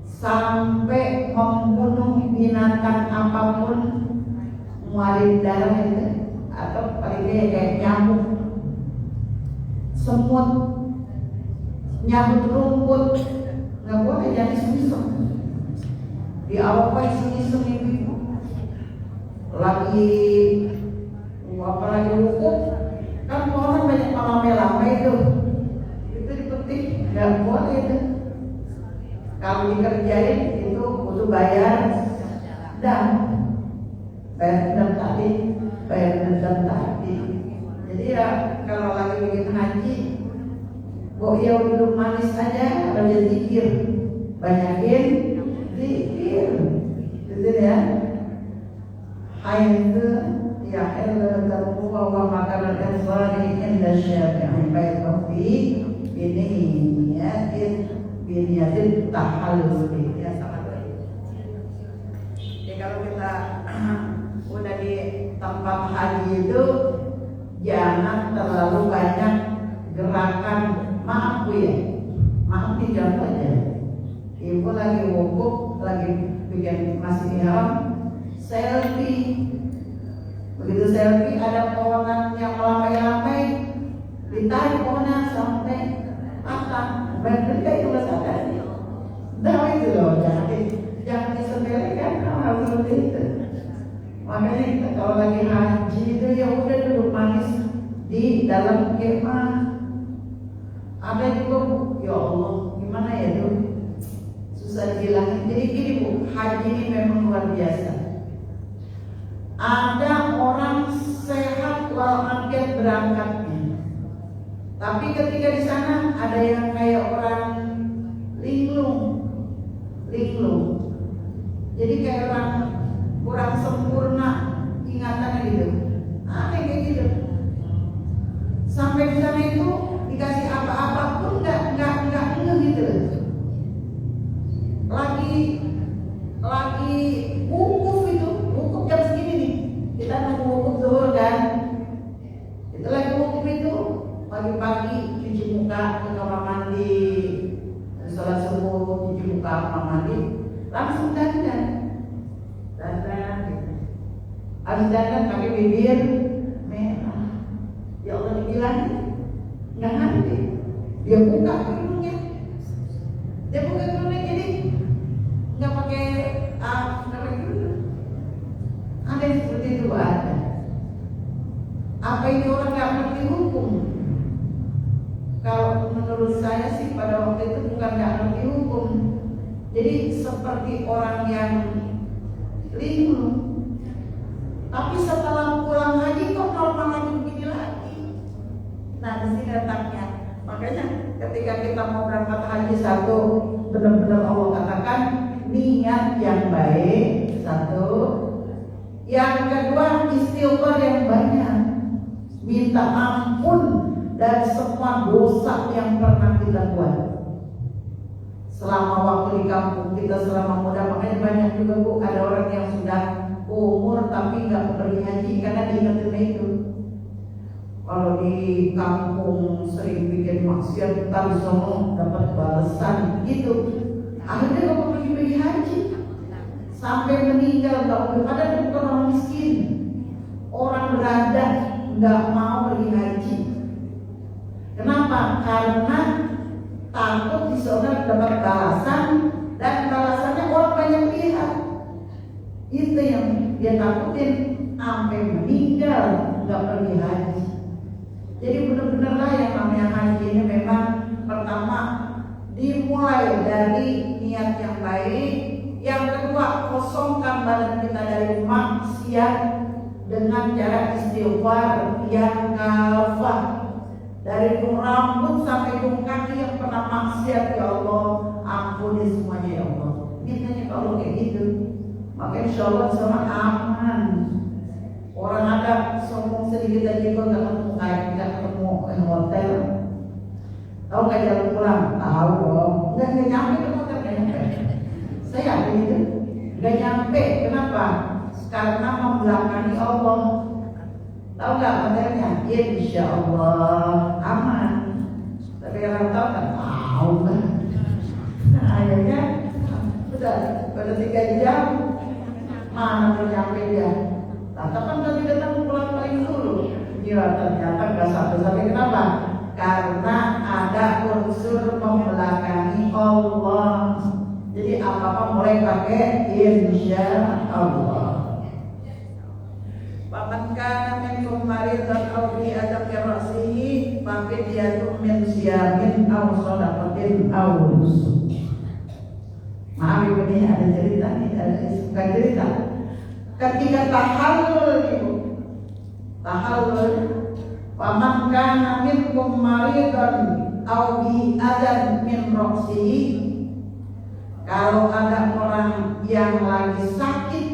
Sampai membunuh binatang apapun, ngeluarin darah itu, atau paling kayak nyamuk, semut, nyamuk rumput, nggak boleh jadi semisal. Di awal iseng-iseng ibu lagi apalagi wukuf kan orang banyak lama itu dipetik, nggak boleh itu. Kalau dikerjain itu butuh bayar dan bayar dendam tadi. Jadi ya kalau lagi bikin haji, ya duduk manis aja, baca zikir, banyakin zikir, gitu ya. Haidhu ya Allah terbuka wa makanan ansari inda syafi'i baik fi biniyatin tahallul ya sangat baik. Jadi kalau kita udah di tempat haji itu jangan terlalu banyak gerakan. Maaf Bu ya, maaf nih contoh aja. Ibu lagi wukuf, lagi bikin masih ihram, selfie. Begitu selfie ada pohonan yang melambai-lambai, ditarik pohonan sampai patah. Benar itu masalah. Nah itu loh, jangan disepelekan hal seperti itu. Makanya kita kalau lagi haji itu ya udah duduk manis di dalam kemah. Ada juga Bu, ya Allah, gimana ya tuh? Susah dibilangin. Jadi gini Bu, haji ini memang luar biasa. Ada orang sehat walafiat berangkatnya, tapi ketika di sana ada yang kayak orang linglung. Jadi kayak orang kurang sempurna ingatannya gitu. Ada yang kayak gitu. Sampai di sana itu dikasih apa-apa pun nggak gitu. Lagi wukuf itu, wukuf jam segini nih. Kita nunggu wukuf zuhur kan. Itu lagi wukuf itu pagi-pagi cuci muka ke kamar mandi, sholat subuh cuci muka kamar mandi, langsung dandan gitu. Habis dandan pakai bibir merah. Ya Allah dibilang nggak ngerti. Dia buka kerudungnya, jadi nggak pakai kerudung. Ada yang seperti itu ada. Apa ini orang nggak ngerti hukum? Kalau menurut saya sih pada waktu itu bukan nggak ngerti hukum. Jadi seperti orang yang linglung. Tapi setelah pulang haji kok normal lagi begini lagi. Nah di sini letaknya. Makanya ketika kita mau berangkat haji satu, benar-benar Allah katakan niat yang baik satu. Yang kedua istighfar yang banyak, minta ampun dari semua dosa yang pernah kita buat selama waktu di kampung kita selama muda. Makanya banyak juga Bu, ada orang yang sudah umur tapi nggak pergi haji karena diingetin itu. Kalau di kampung sering bikin maksiat, ntar sono dapat balasan gitu. Akhirnya nggak pergi haji sampai meninggal nggak boleh. Padahal bukan orang miskin, orang berada nggak mau pergi haji. Kenapa? Karena takut di sana dapat balasan dan balasannya orang banyak lihat. Itu yang dia takutin, sampai meninggal nggak pergi haji. Jadi benar-benarlah yang namanya haji ini memang pertama dimulai dari niat yang baik. Yang kedua, kosongkan badan kita dari maksiat dengan cara istighfar yang kafah. Dari ujung rambut sampai ujung kaki yang pernah maksiat, ya Allah ampuni semuanya ya Allah. Mintanya kalau kayak gitu, maka insya Allah sama aman. Orang ada sombong sedikit aja kok nggak ketemu kayak nggak ketemu hotel. Tahu nggak jalan pulang? Tahu dong. Nggak nyampe ke hotel, nggak nyampe. Saya ada itu nggak nyampe. Kenapa? Karena membelakangi Allah. Tahu nggak hotelnya? Insya Allah aman. Tapi orang tahu nggak tahu kan? Nah akhirnya sudah pada 3 jam mana belum nyampe dia. Kan tadi datang pulang paling dulu. Ya ternyata nggak sampai. Kenapa? Karena ada unsur membelakangi Allah. Jadi apa-apa mulai pakai insya Allah. Paman kana minkum maridan aw bi adam ra'sihi fa fidyatun min siyamin aw shadaqatin aw nusuk. Maaf ini ada cerita nih, ada bukan cerita. Ketika tahallul ibu, tahallul, paman kana minkum maridan aw bi adam min ra'sihi. Kalau ada orang yang lagi sakit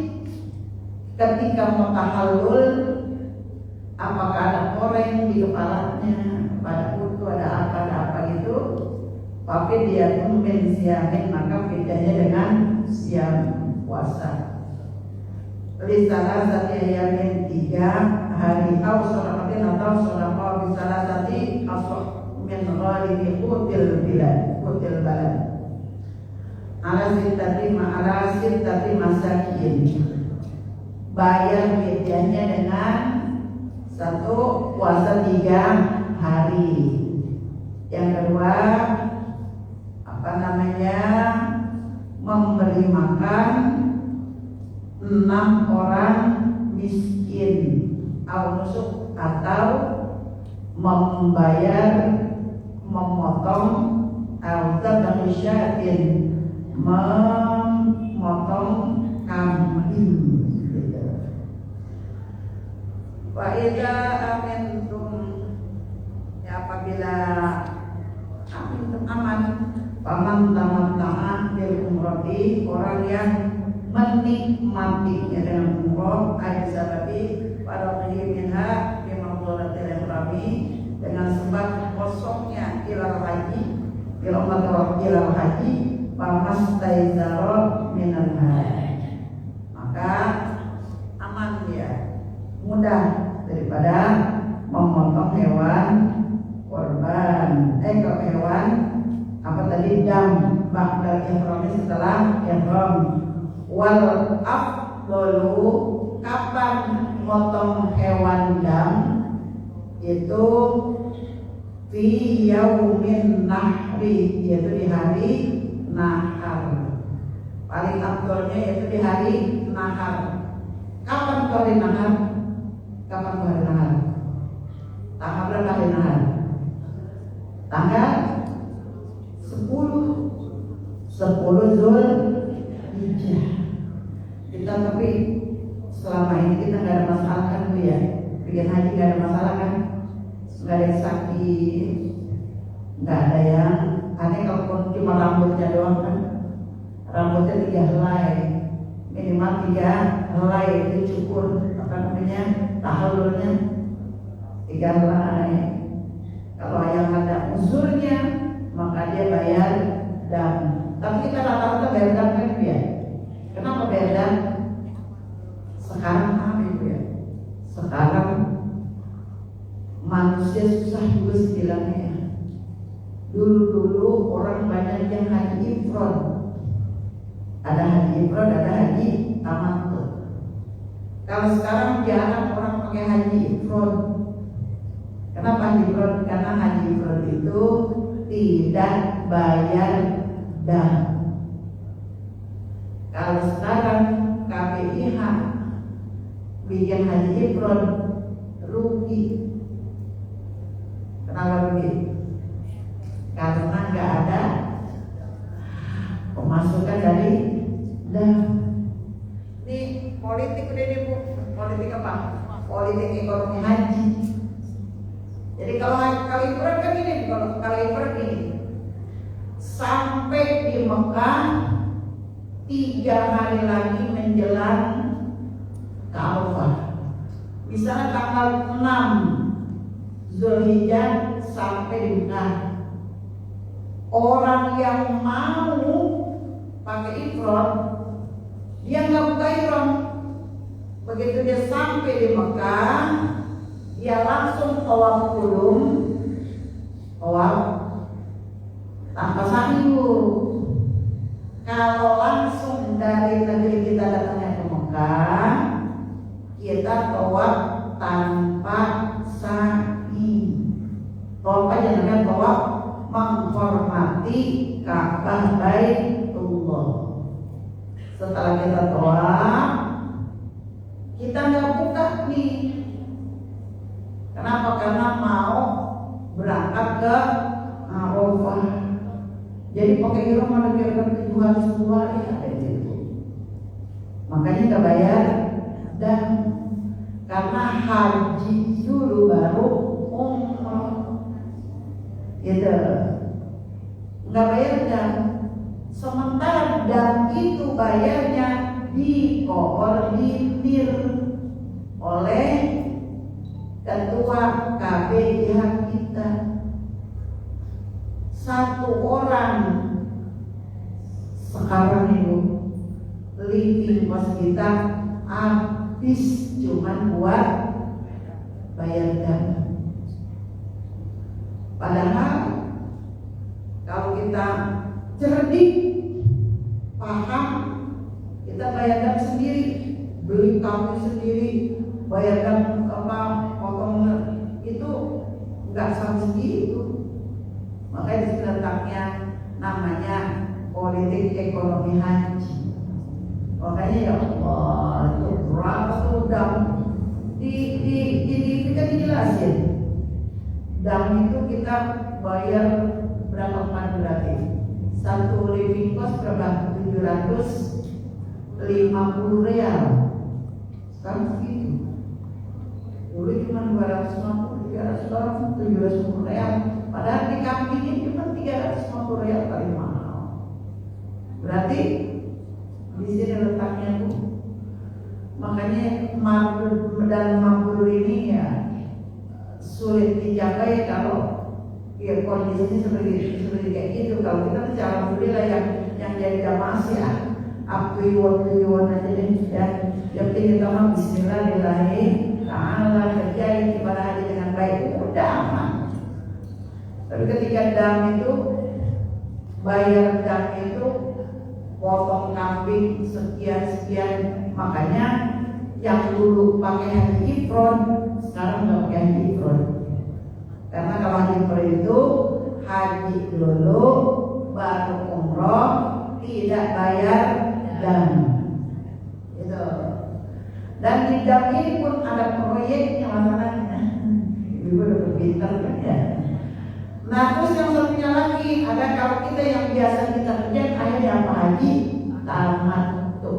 ketika mau tahallul, apakah ada koreng di kepalanya, pada kutu ada apa gitu, tapi dia pun mensiamin, maka bedanya dengan siam puasa. Lisalah sati ayamin 3 hari atau sholamatin atau sholama lisalah sati asok min ghalibi kutil balad ala sittati masakin. Bayar bedanya dengan 1 puasa 3 hari. Yang kedua memberi makan 6 orang miskin atau memotong memotong kambing. Wa idza amintum, ya apabila aman, paman tamatta'an bil umrati, orang yang menikmatinya dengan ihrami dengan sebab kosongnya ilal haji ilal haji pamastaizaro minal haji, maka aman dia, mudah daripada memotong hewan korban kalau hewan apa tadi dam ba'dal ihram setelah ihram. Wal afdalu, kapan motong hewan dam itu fi yaumin nahri, yaitu di hari nahar. Paling afdalnya yaitu di hari nahar. Kapan hari nahar? Kapan hari nahar? Tanggal berapa hari nahar? Tanggal 10 Zulhijjah. Kita tapi selama ini kita nggak ada masalah kan Bu ya, bikin haji nggak ada masalah kan, nggak ada yang sakit, nggak ada yang aneh. Kalau cuma rambutnya doang kan, rambutnya 3 helai, minimal 3 helai itu cukur apa namanya tahallulnya 3 helai. Kalau yang ada uzurnya maka dia bayar dam. Tapi kita rata-rata bayar dam kan Bu ya. Kenapa bayar dam? Sekarang apa Ibu ya? Sekarang manusia susah juga bilangnya ya. Dulu orang banyak yang haji ifrad. Ada haji ifrad, ada haji tamattu. Kalau sekarang jarang orang pakai haji ifrad. Kenapa haji ifrad? Karena haji ifrad itu tidak bayar dam. Kalau sekarang KPIH bikin haji ifrad rugi. Kenapa rugi? Karena nggak ada pemasukan dari dam. Ini politik udah nih Bu. Politik apa? Politik ekonomi haji. Jadi kalau ifrad kan gini, kalau ifrad gini, sampai di Mekah 3 hari lagi menjelang Arafah. Misalnya tanggal 6 Zulhijjah sampai di Mekah. Orang yang mau pakai ifrad, dia nggak buka ihram. Begitu dia sampai di Mekah, dia langsung tawaf qudum, tawaf tanpa sa'iyu. Kalau langsung dari negeri kita datangnya ke Mekah, kita tawaf tanpa sa'i. Tawaf aja namanya tawaf menghormati Ka'bah Baitullah. Setelah kita tawaf, kita nggak buka nih. Kenapa? Karena mau berangkat ke Arafah. Jadi pakai ihram mana kira-kira 7 hari ada itu. Makanya nggak bayar dan karena haji dulu baru umrah. Gitu. Nggak bayar dam. Sementara dam itu bayarnya dikoordinir oleh ketua KPIH kita. Satu orang sekarang itu living cost kita habis cuman buat bayar dam. Padahal kalau kita cerdik, paham, kita bayar dam sendiri, beli kambing sendiri, bayar dam apa potong itu nggak sampai segitu. Makanya di letaknya namanya politik ekonomi haji. Makanya ya Allah, itu berapa sudah kita dijelasin. Dam itu kita bayar berapa kan berarti? Satu living cost berapa? 750 real. Sekarang segitu. Dulu cuma 250, 300 orang, 750 real. Padahal di kambingnya cuma 350 real paling mahal. Berarti di sini letaknya Bu. Makanya mabrur dan mabrur ini ya sulit kondisi seperti kayak gitu. Kalau kita sih alhamdulillah yang jadi jamaah sih akui-akui aja deh ya. Yang penting kita mah Bismillahirrahmanirrahim ta'ala kerjain ibadah haji dengan baik, udah aman. Tapi ketika dam itu bayar dam itu potong kambing sekian, makanya yang dulu pakai haji ifrod sekarang nggak pakai haji ifrod. Karena kalau haji ifrod itu haji dulu baru umroh, tidak bayar dam. Gitu. Dan di dam ini pun ada proyeknya masalahnya. Ibu udah pintar kan ya. Nah terus yang satunya lagi ada kalau kita yang biasa kita kerjain ayat apa haji tamattu.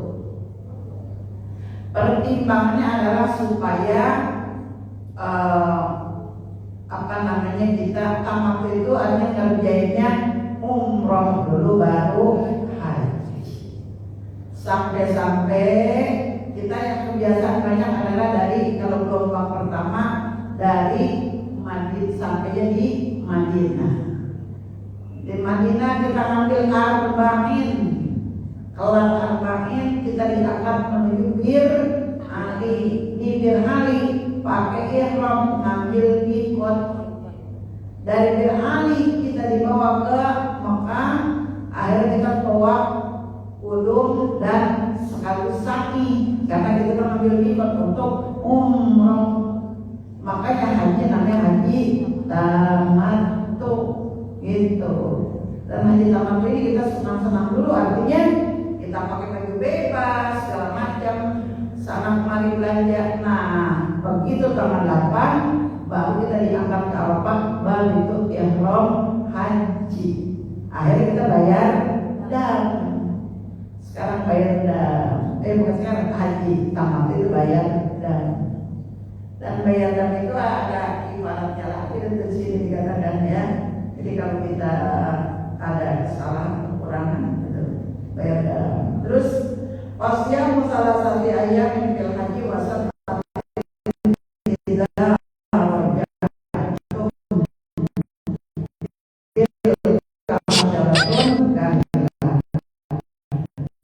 Pertimbangannya adalah supaya kita tamattu itu artinya ngerjainnya umroh dulu baru haji. Sampai kita yang kebiasaan banyak adalah dari kalau gelombang pertama dari Madinah sampainya di Madinah. Di Madinah kita ambil arba'in, kelar arba'in kita diangkat menuju Bir Ali. Di Bir Ali pakai ihram ngambil mikot. Dari Bir Ali kita dibawa ke Mekah, akhirnya kita tawaf kudum dan sekaligus sa'i karena kita mengambil mikot untuk umroh. Makanya haji namanya haji tamattu gitu. Dan haji tamattu ini kita senang-senang dulu, artinya kita pakai baju bebas segala macam, sana kemari belanja. Nah begitu tanggal 8 baru kita diangkat ke Arafah, baru itu ihram haji. Akhirnya kita bayar dam. Sekarang bayar dam. Bukan sekarang, haji tamattu itu bayar dam. Dan bayar dam itu ada ibaratnya lagi dan di sini dikatakan ya. Jadi kalau kita ada kesalahan kekurangan itu bayar dam. Terus wasya salah satu ayat yang fil haji wasat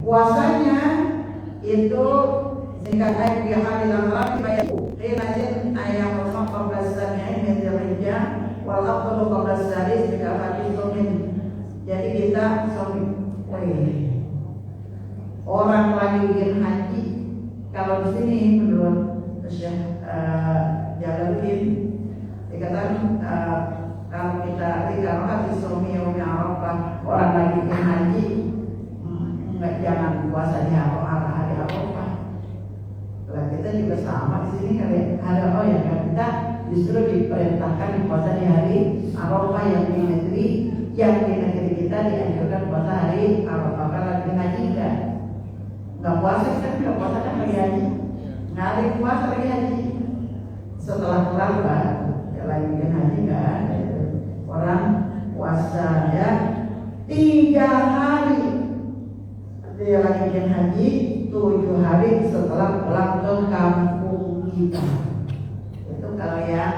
puasanya itu singkat ayat dia hari lama bayar rinajin ayat Muhammad qabla sani'in min dzilhijjah wal afdalu qabla salis bi hadithin. Jadi kita orang lagi bikin haji kalau di sini menurut Syekh Jalaluddin dikatakan kalau kita dikatakan di Sumi Yaumi Arafah orang lagi bikin haji jangan puasa di hari Arafah. Nah, kita juga sama di sini hari ya kan kita justru diperintahkan puasa di hari Arafah yang di negeri kita dianjurkan puasa hari Arafah. Kalau lagi haji nggak puasa kan nggak puasa kan lagi haji, nggak ada puasa lagi haji. Setelah kelar ya lagi haji nggak ada orang puasa ya 3 hari. Dia lagi bikin haji 7 hari setelah pulang ke kampung kita. Itu kalau yang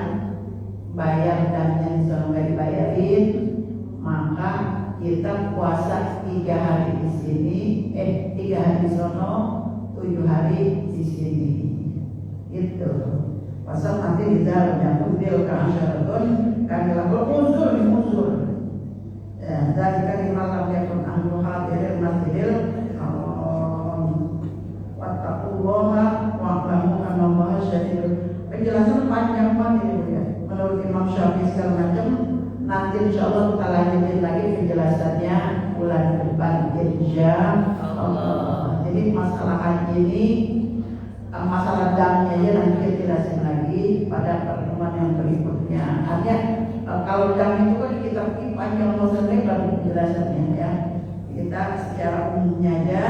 bayar dannya misalnya nggak dibayarin, maka kita puasa 3 hari di sini, 3 hari di sono, 7 hari di sini. Itu pasal nanti di dalam yang udil ke asyaratun kami lakukan unsur. Ya, dari kali malam yang pun anggur hadir masjidil wattaqullaha wa'lamu annallaha syadidul. Penjelasan panjang banget ini ya. Menurut Imam Syafi'i segala macam. Nanti insyaallah kita lanjutin lagi penjelasannya bulan depan insyaallah. Jadi masalah haji ini masalah damnya aja nanti kita jelasin lagi pada pertemuan yang berikutnya. Artinya kalau dam itu kan kita panjang bosan lebar penjelasannya ya. Kita secara umumnya aja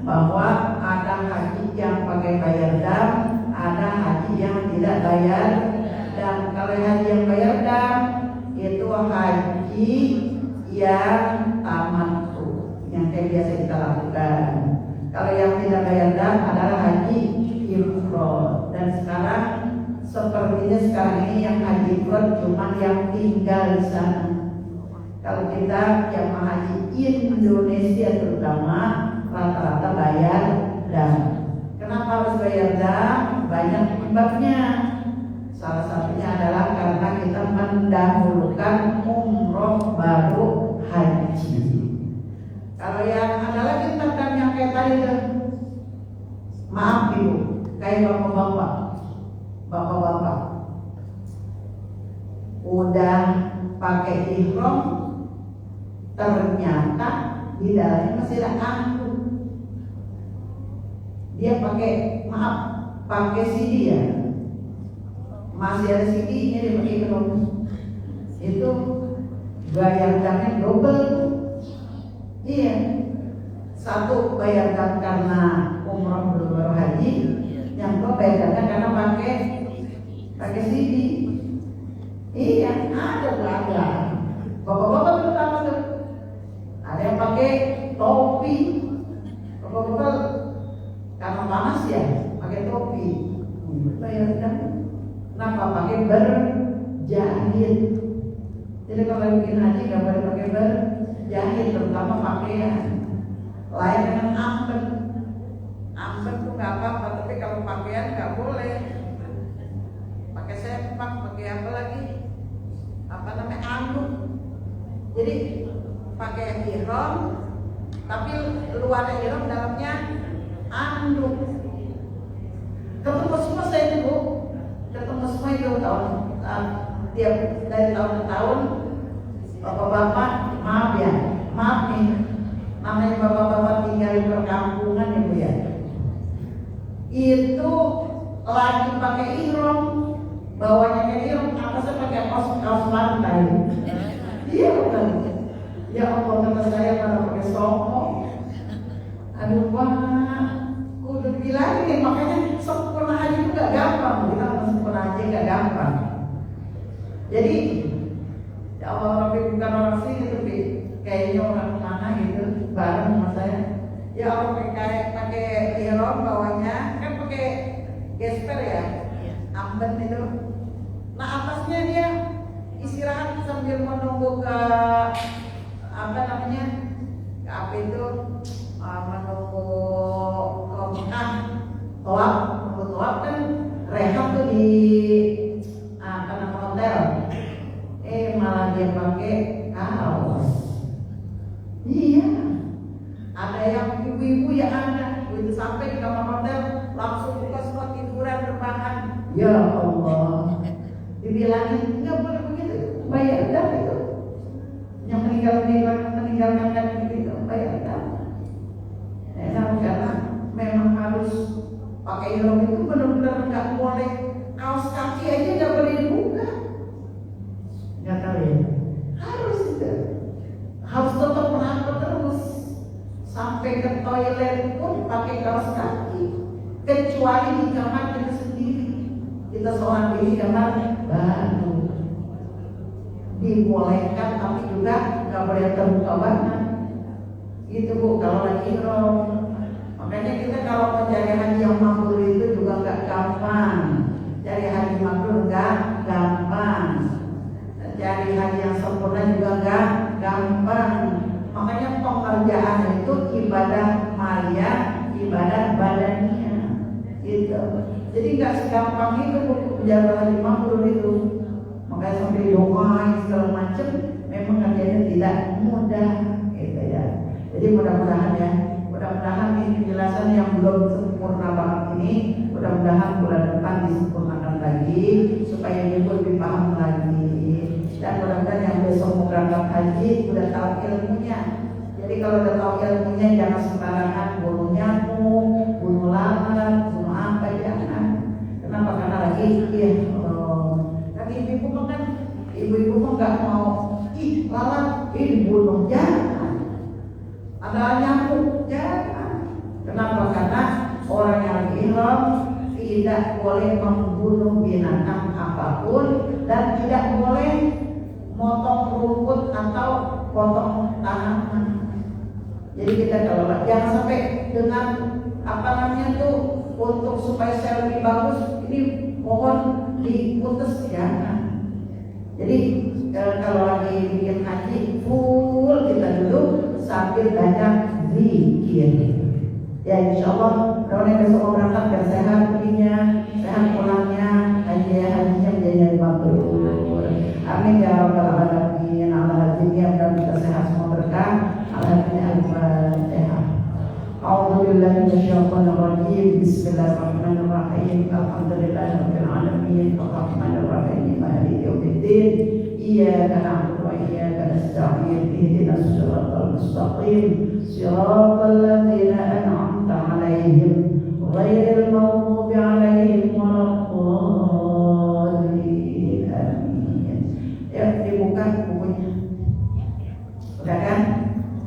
bahwa ada haji yang pakai bayar dam, ada haji yang tidak bayar dam. Kalau haji yang bayar dam itu haji yang tamattu yang kayak biasa kita lakukan. Kalau yang tidak bayar dam adalah haji ifrad. Dan sekarang sepertinya sekarang ini yang haji ifrad cuma yang tinggal di sana. Kalau kita jamaah haji Indonesia terutama rata-rata bayar dam. Kenapa harus bayar dam? Banyak penyebabnya. Salah satunya adalah karena kita mendahulukan umroh baru haji. Kalau yang ada lagi tentang yang kayak tadi tuh, maaf ibu, kayak bapak-bapak udah pakai ihram, ternyata di dalamnya masih ada anggur. Dia pakai CD ya, masih ada CD-nya dia pakai ihram. Itu bayar damnya double. Iya, satu bayar dam karena umroh baru haji, yang kedua bayar damnya karena pakai CD. Iya, ada. Bapak-bapak terutama tuh, ada yang pakai topi. Bapak-bapak karena panas ya, pakai topi. Bayar dam. Kenapa pakai berjahit? Jadi kalau bikin haji nggak boleh pakai berjahit, terutama pakaian. Lain dengan ambet. Ambet tuh nggak apa-apa, tapi kalau pakaian nggak boleh. Pakai sepak, pakai apa lagi? Apa namanya, anduk. Jadi pakai ihram, tapi luarnya ihram, dalamnya anduk. Ketemu semua saya dulu, ketemu semua itu tahun tiap dari tahun ke tahun. Bapak-bapak, maaf nih, namanya bapak-bapak tinggal di perkampungan ya Bu ya. Itu lagi pakai ihram, bawahnya kayak ihram, atasnya pakai kaos pantai. Iya bukan? Ya Allah, kata saya pada pakai songkok. Aduh wah, kudu bilangin, makanya sempurna haji itu gak gampang. Kita sempurna haji gak gampang. Jadi ya Allah, tapi bukan orang sini tapi kayaknya orang mana gitu bareng sama saya. Ya Allah, pakai ihram, bawahnya kan pakai gesper ya, amben itu. Nah atasnya dia istirahat sambil menunggu ke apa namanya, ke apa itu, menunggu ke Mekah, tawaf kan rehat tuh di apa nama hotel. Malah dia pakai kaos. Iya, ada yang ibu-ibu ya, ada begitu sampai di kamar hotel langsung buka semua tiduran rebahan. Ya Allah, dibilangin nggak boleh begitu, bayar dam itu. Yang meninggalkan itu bayar dam. Karena memang harus pakai ihram itu benar-benar nggak boleh, kaos kaki aja nggak boleh dibuka. Nggak tahu ya, harus itu, harus tetap merangkul terus sampai ke toilet pun pakai kaos kaki, kecuali di kamar kita sendiri. Kita seorang diri kamar baru dibolehkan, tapi juga nggak boleh terbuka banget. Gitu Bu, kalau lagi ihram. Makanya kita kalau mau cari haji yang mabrur itu juga nggak gampang. Cari haji mabrur nggak gampang. Cari haji yang sempurna juga nggak gampang. Makanya pengerjaan itu ibadah maliyah, ibadah badaniah, gitu. Jadi nggak segampang itu menjaga haji mabrur itu. Makanya sampai doain segala macam, memang kerjanya tidak mudah, gitu ya. Jadi mudah-mudahan ya, mudah-mudahan ini penjelasan yang belum sempurna banget ini, mudah-mudahan bulan depan disempurnakan lagi supaya ibu lebih paham lagi. Dan mudah-mudahan yang besok mau berangkat haji udah tahu ilmunya. Jadi kalau udah tahu ilmunya, jangan sembarangan bunuh nyamuk, bunuh lalat, bunuh apa, jangan. Kenapa? Karena lagi lagi ibu-ibu kan, ibu-ibu nggak mau lalat dibunuh, jangan. Ada nyamuk, jangan. Kenapa? Karena orang yang lagi ihram tidak boleh membunuh binatang apapun dan tidak boleh motong rumput atau potong tanaman. Jadi kita kalau jangan sampai dengan apa namanya tuh, untuk supaya saya lebih bagus ini pohon diputus, jangan. Jadi Kalau lagi bikin haji full kita duduk sambil banyak zikir. Ya insya Allah mudah-mudahan besok mau berangkat biar sehat perginya, sehat pulangnya, hajinya menjadi mabrur. Amin ya rabbal alamin. Ala hadinya mudah kita sehat semua berkah. Ala hadinya al-fatihah. A'udzubillahi minasyaitonir rajim. Bismillahirrahmanirrahim. Alhamdulillahirabbil alamin. Arrahmanir rahim. Maliki yaumiddin. Iyyaka na'budu wa iyyaka nasta'in. Ihdinas siratal mustaqim. Siratal ladzina an'amta 'alaihim ghairil maghdubi 'alaihim waladdallin. Amin. Ya, dibuka bukunya. Udah kan?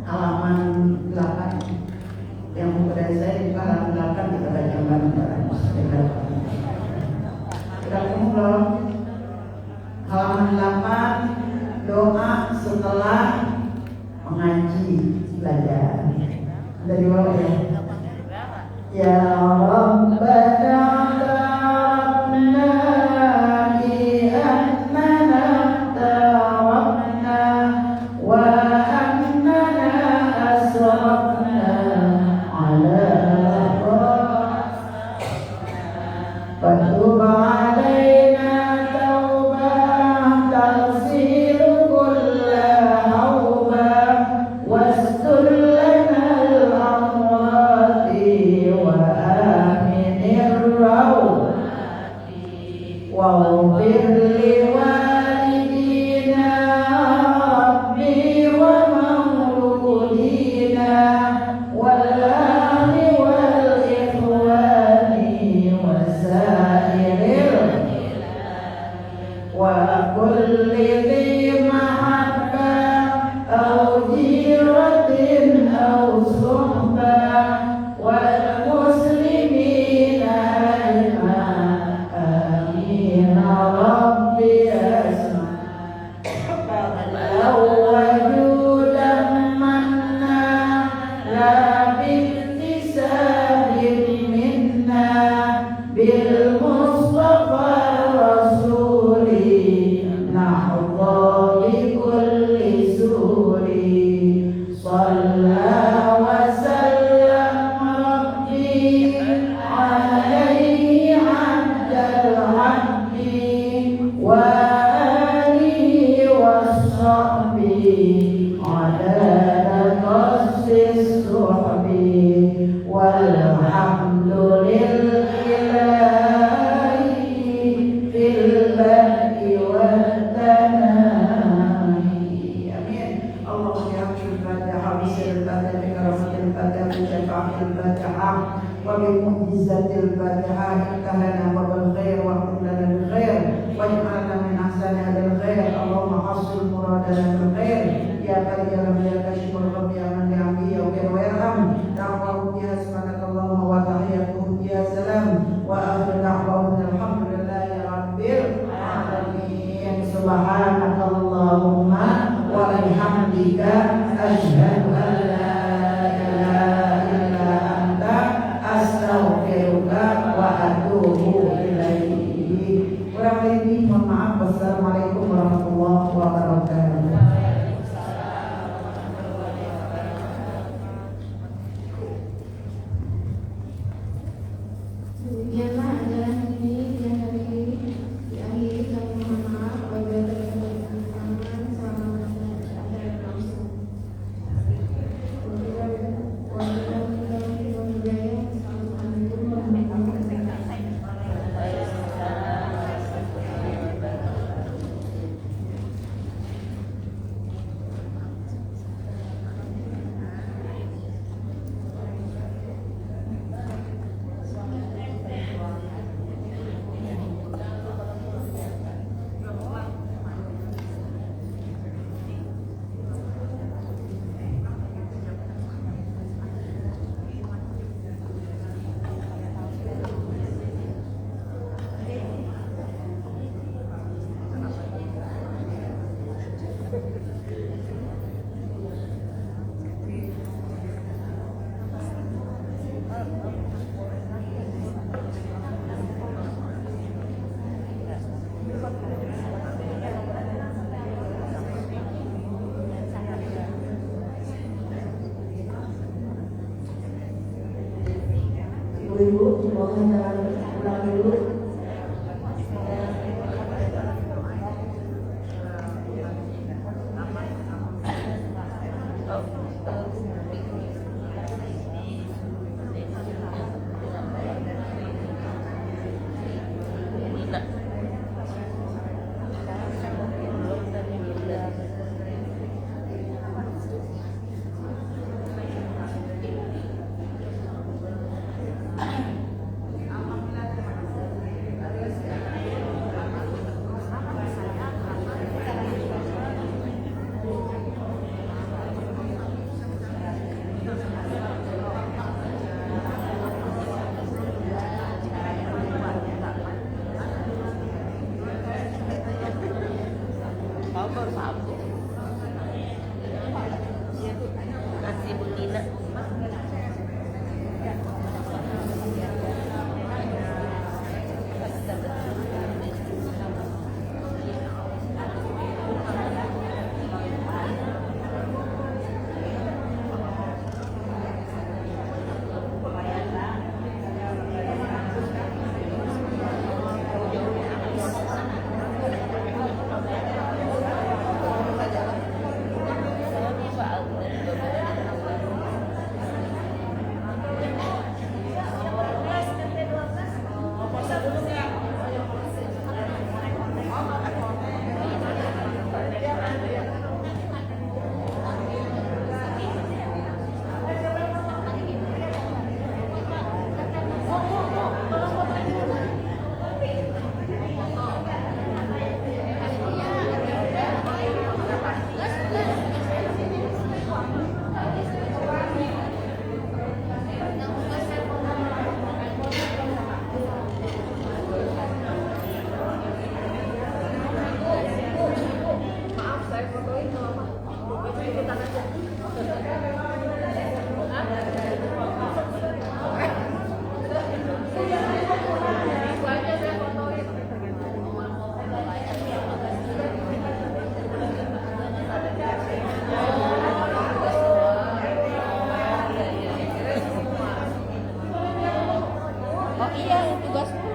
Halaman 8. Yang buku dari saya dibuka halaman 8, kita baca bareng-bareng. Sudah ketemu belum? Halaman 8, doa setelah mengaji belajar. Dari bawah ya. Ya Rabbana ta'arafna bi annana ta'arafna wa annana asrafna ala fatub alaina taubah taghsil kulla hawba wastur lana al-amrati wa aminir rawati waghfir li walidina rabbi wa mauludina wal ahli wal ikhwani wa sairil wa kulli dhi mahabba aw jiratin aw suhba wal muslimina ajma'in. Amin rabbi asma wajudan manna la biktisabin minna bil mustafa rasuli nahda bi kulli suri salla wa sallam rabbi alaihi abdal abdi wa alihi wa sahbihi adada qassis suhbi walhamdulillahi fil badi wa tanahi. Amin. Allahumma ya Rabbal Fatihah bisil Fatihah bi karamatil Fatihah bi syafa'il Fatihah wa bi mu'jizatil Fatihah intahana wa bil khair wa kullana bil khair wa ja'alna min ahsani hadal khair. Allahumma hasil muradana bil khair ya kari ya rabbi ya kashiful rabbi ya man ya'bi ya wa yarham da'wahu ya subhanakallahumma wa tahiyyatuhum ya salam wa akhiru da'wahum alhamdulillahi rabbil alamin. Subhanakallahumma wa bihamdika asyhadu an la ilaha illa anta astaghfiruka wa atubu ilaik. Kurang lebih mohon maaf. Wassalamualaikum warahmatullahi wabarakatuh. Demikianlah ajaran ini yang diakhiri kami mohon maaf apabila terdapat kesalahan. Selamat ajaran langsung. ibu-ibu mohon jangan pulang dulu. Kasih Bu Tina. Oh iya, tugasmu.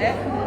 Eh?